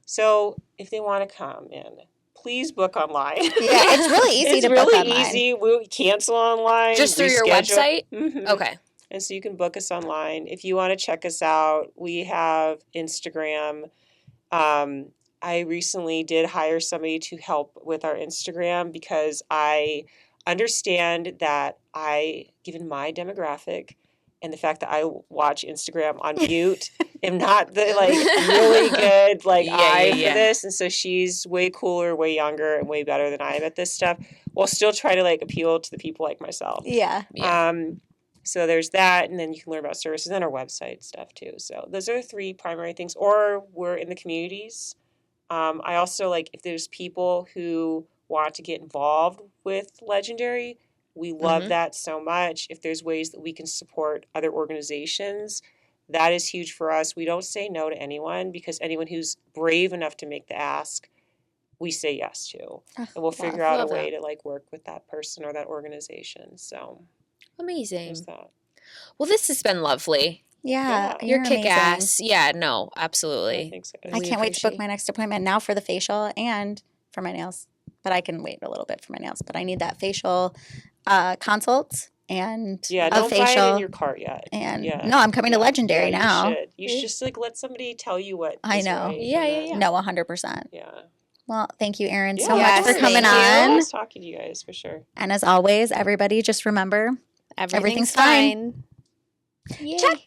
So if they want to come in, please book online. Yeah, it's really easy It's to book really online. easy. We cancel online. Just through your reschedule. website? Mhm. Okay. And so you can book us online. If you want to check us out, we have Instagram. I recently did hire somebody to help with our Instagram, because I understand that given my demographic and the fact that I watch Instagram on mute, am not the like really good eye Yeah. for this. And so she's way cooler, way younger, and way better than I am at this stuff, while still trying to appeal to the people like myself. Yeah. Yeah. So there's that, and then you can learn about services and our website stuff too. So those are the three primary things. Or we're in the communities. I also if there's people who want to get involved with Legendary, we love that so much. If there's ways that we can support other organizations, that is huge for us. We don't say no to anyone, because anyone who's brave enough to make the ask, we say yes to. And we'll figure out a Love way to work with that person or that organization. So Amazing. there's that. Well, this has been lovely. Yeah. Yeah. You're kick amazing. ass. Yeah, no, absolutely. Thanks, guys. I We can't wait to book appreciate- my next appointment now for the facial and for my nails. But I can wait a little bit for my nails. But I need that facial consult and Yeah, a don't buy it facial. in your cart yet. And Yeah. no, I'm coming to Legendary Yeah, now. You should just let somebody tell you what I is know. right, Yeah, and yeah, then- yeah. No, 100%. Yeah. Well, thank you, Eryn, so Yeah, much for yes, coming thank you. on. Nice talking to you guys, for sure. And as always, everybody, just remember Everything's fine. fine. Yay. check.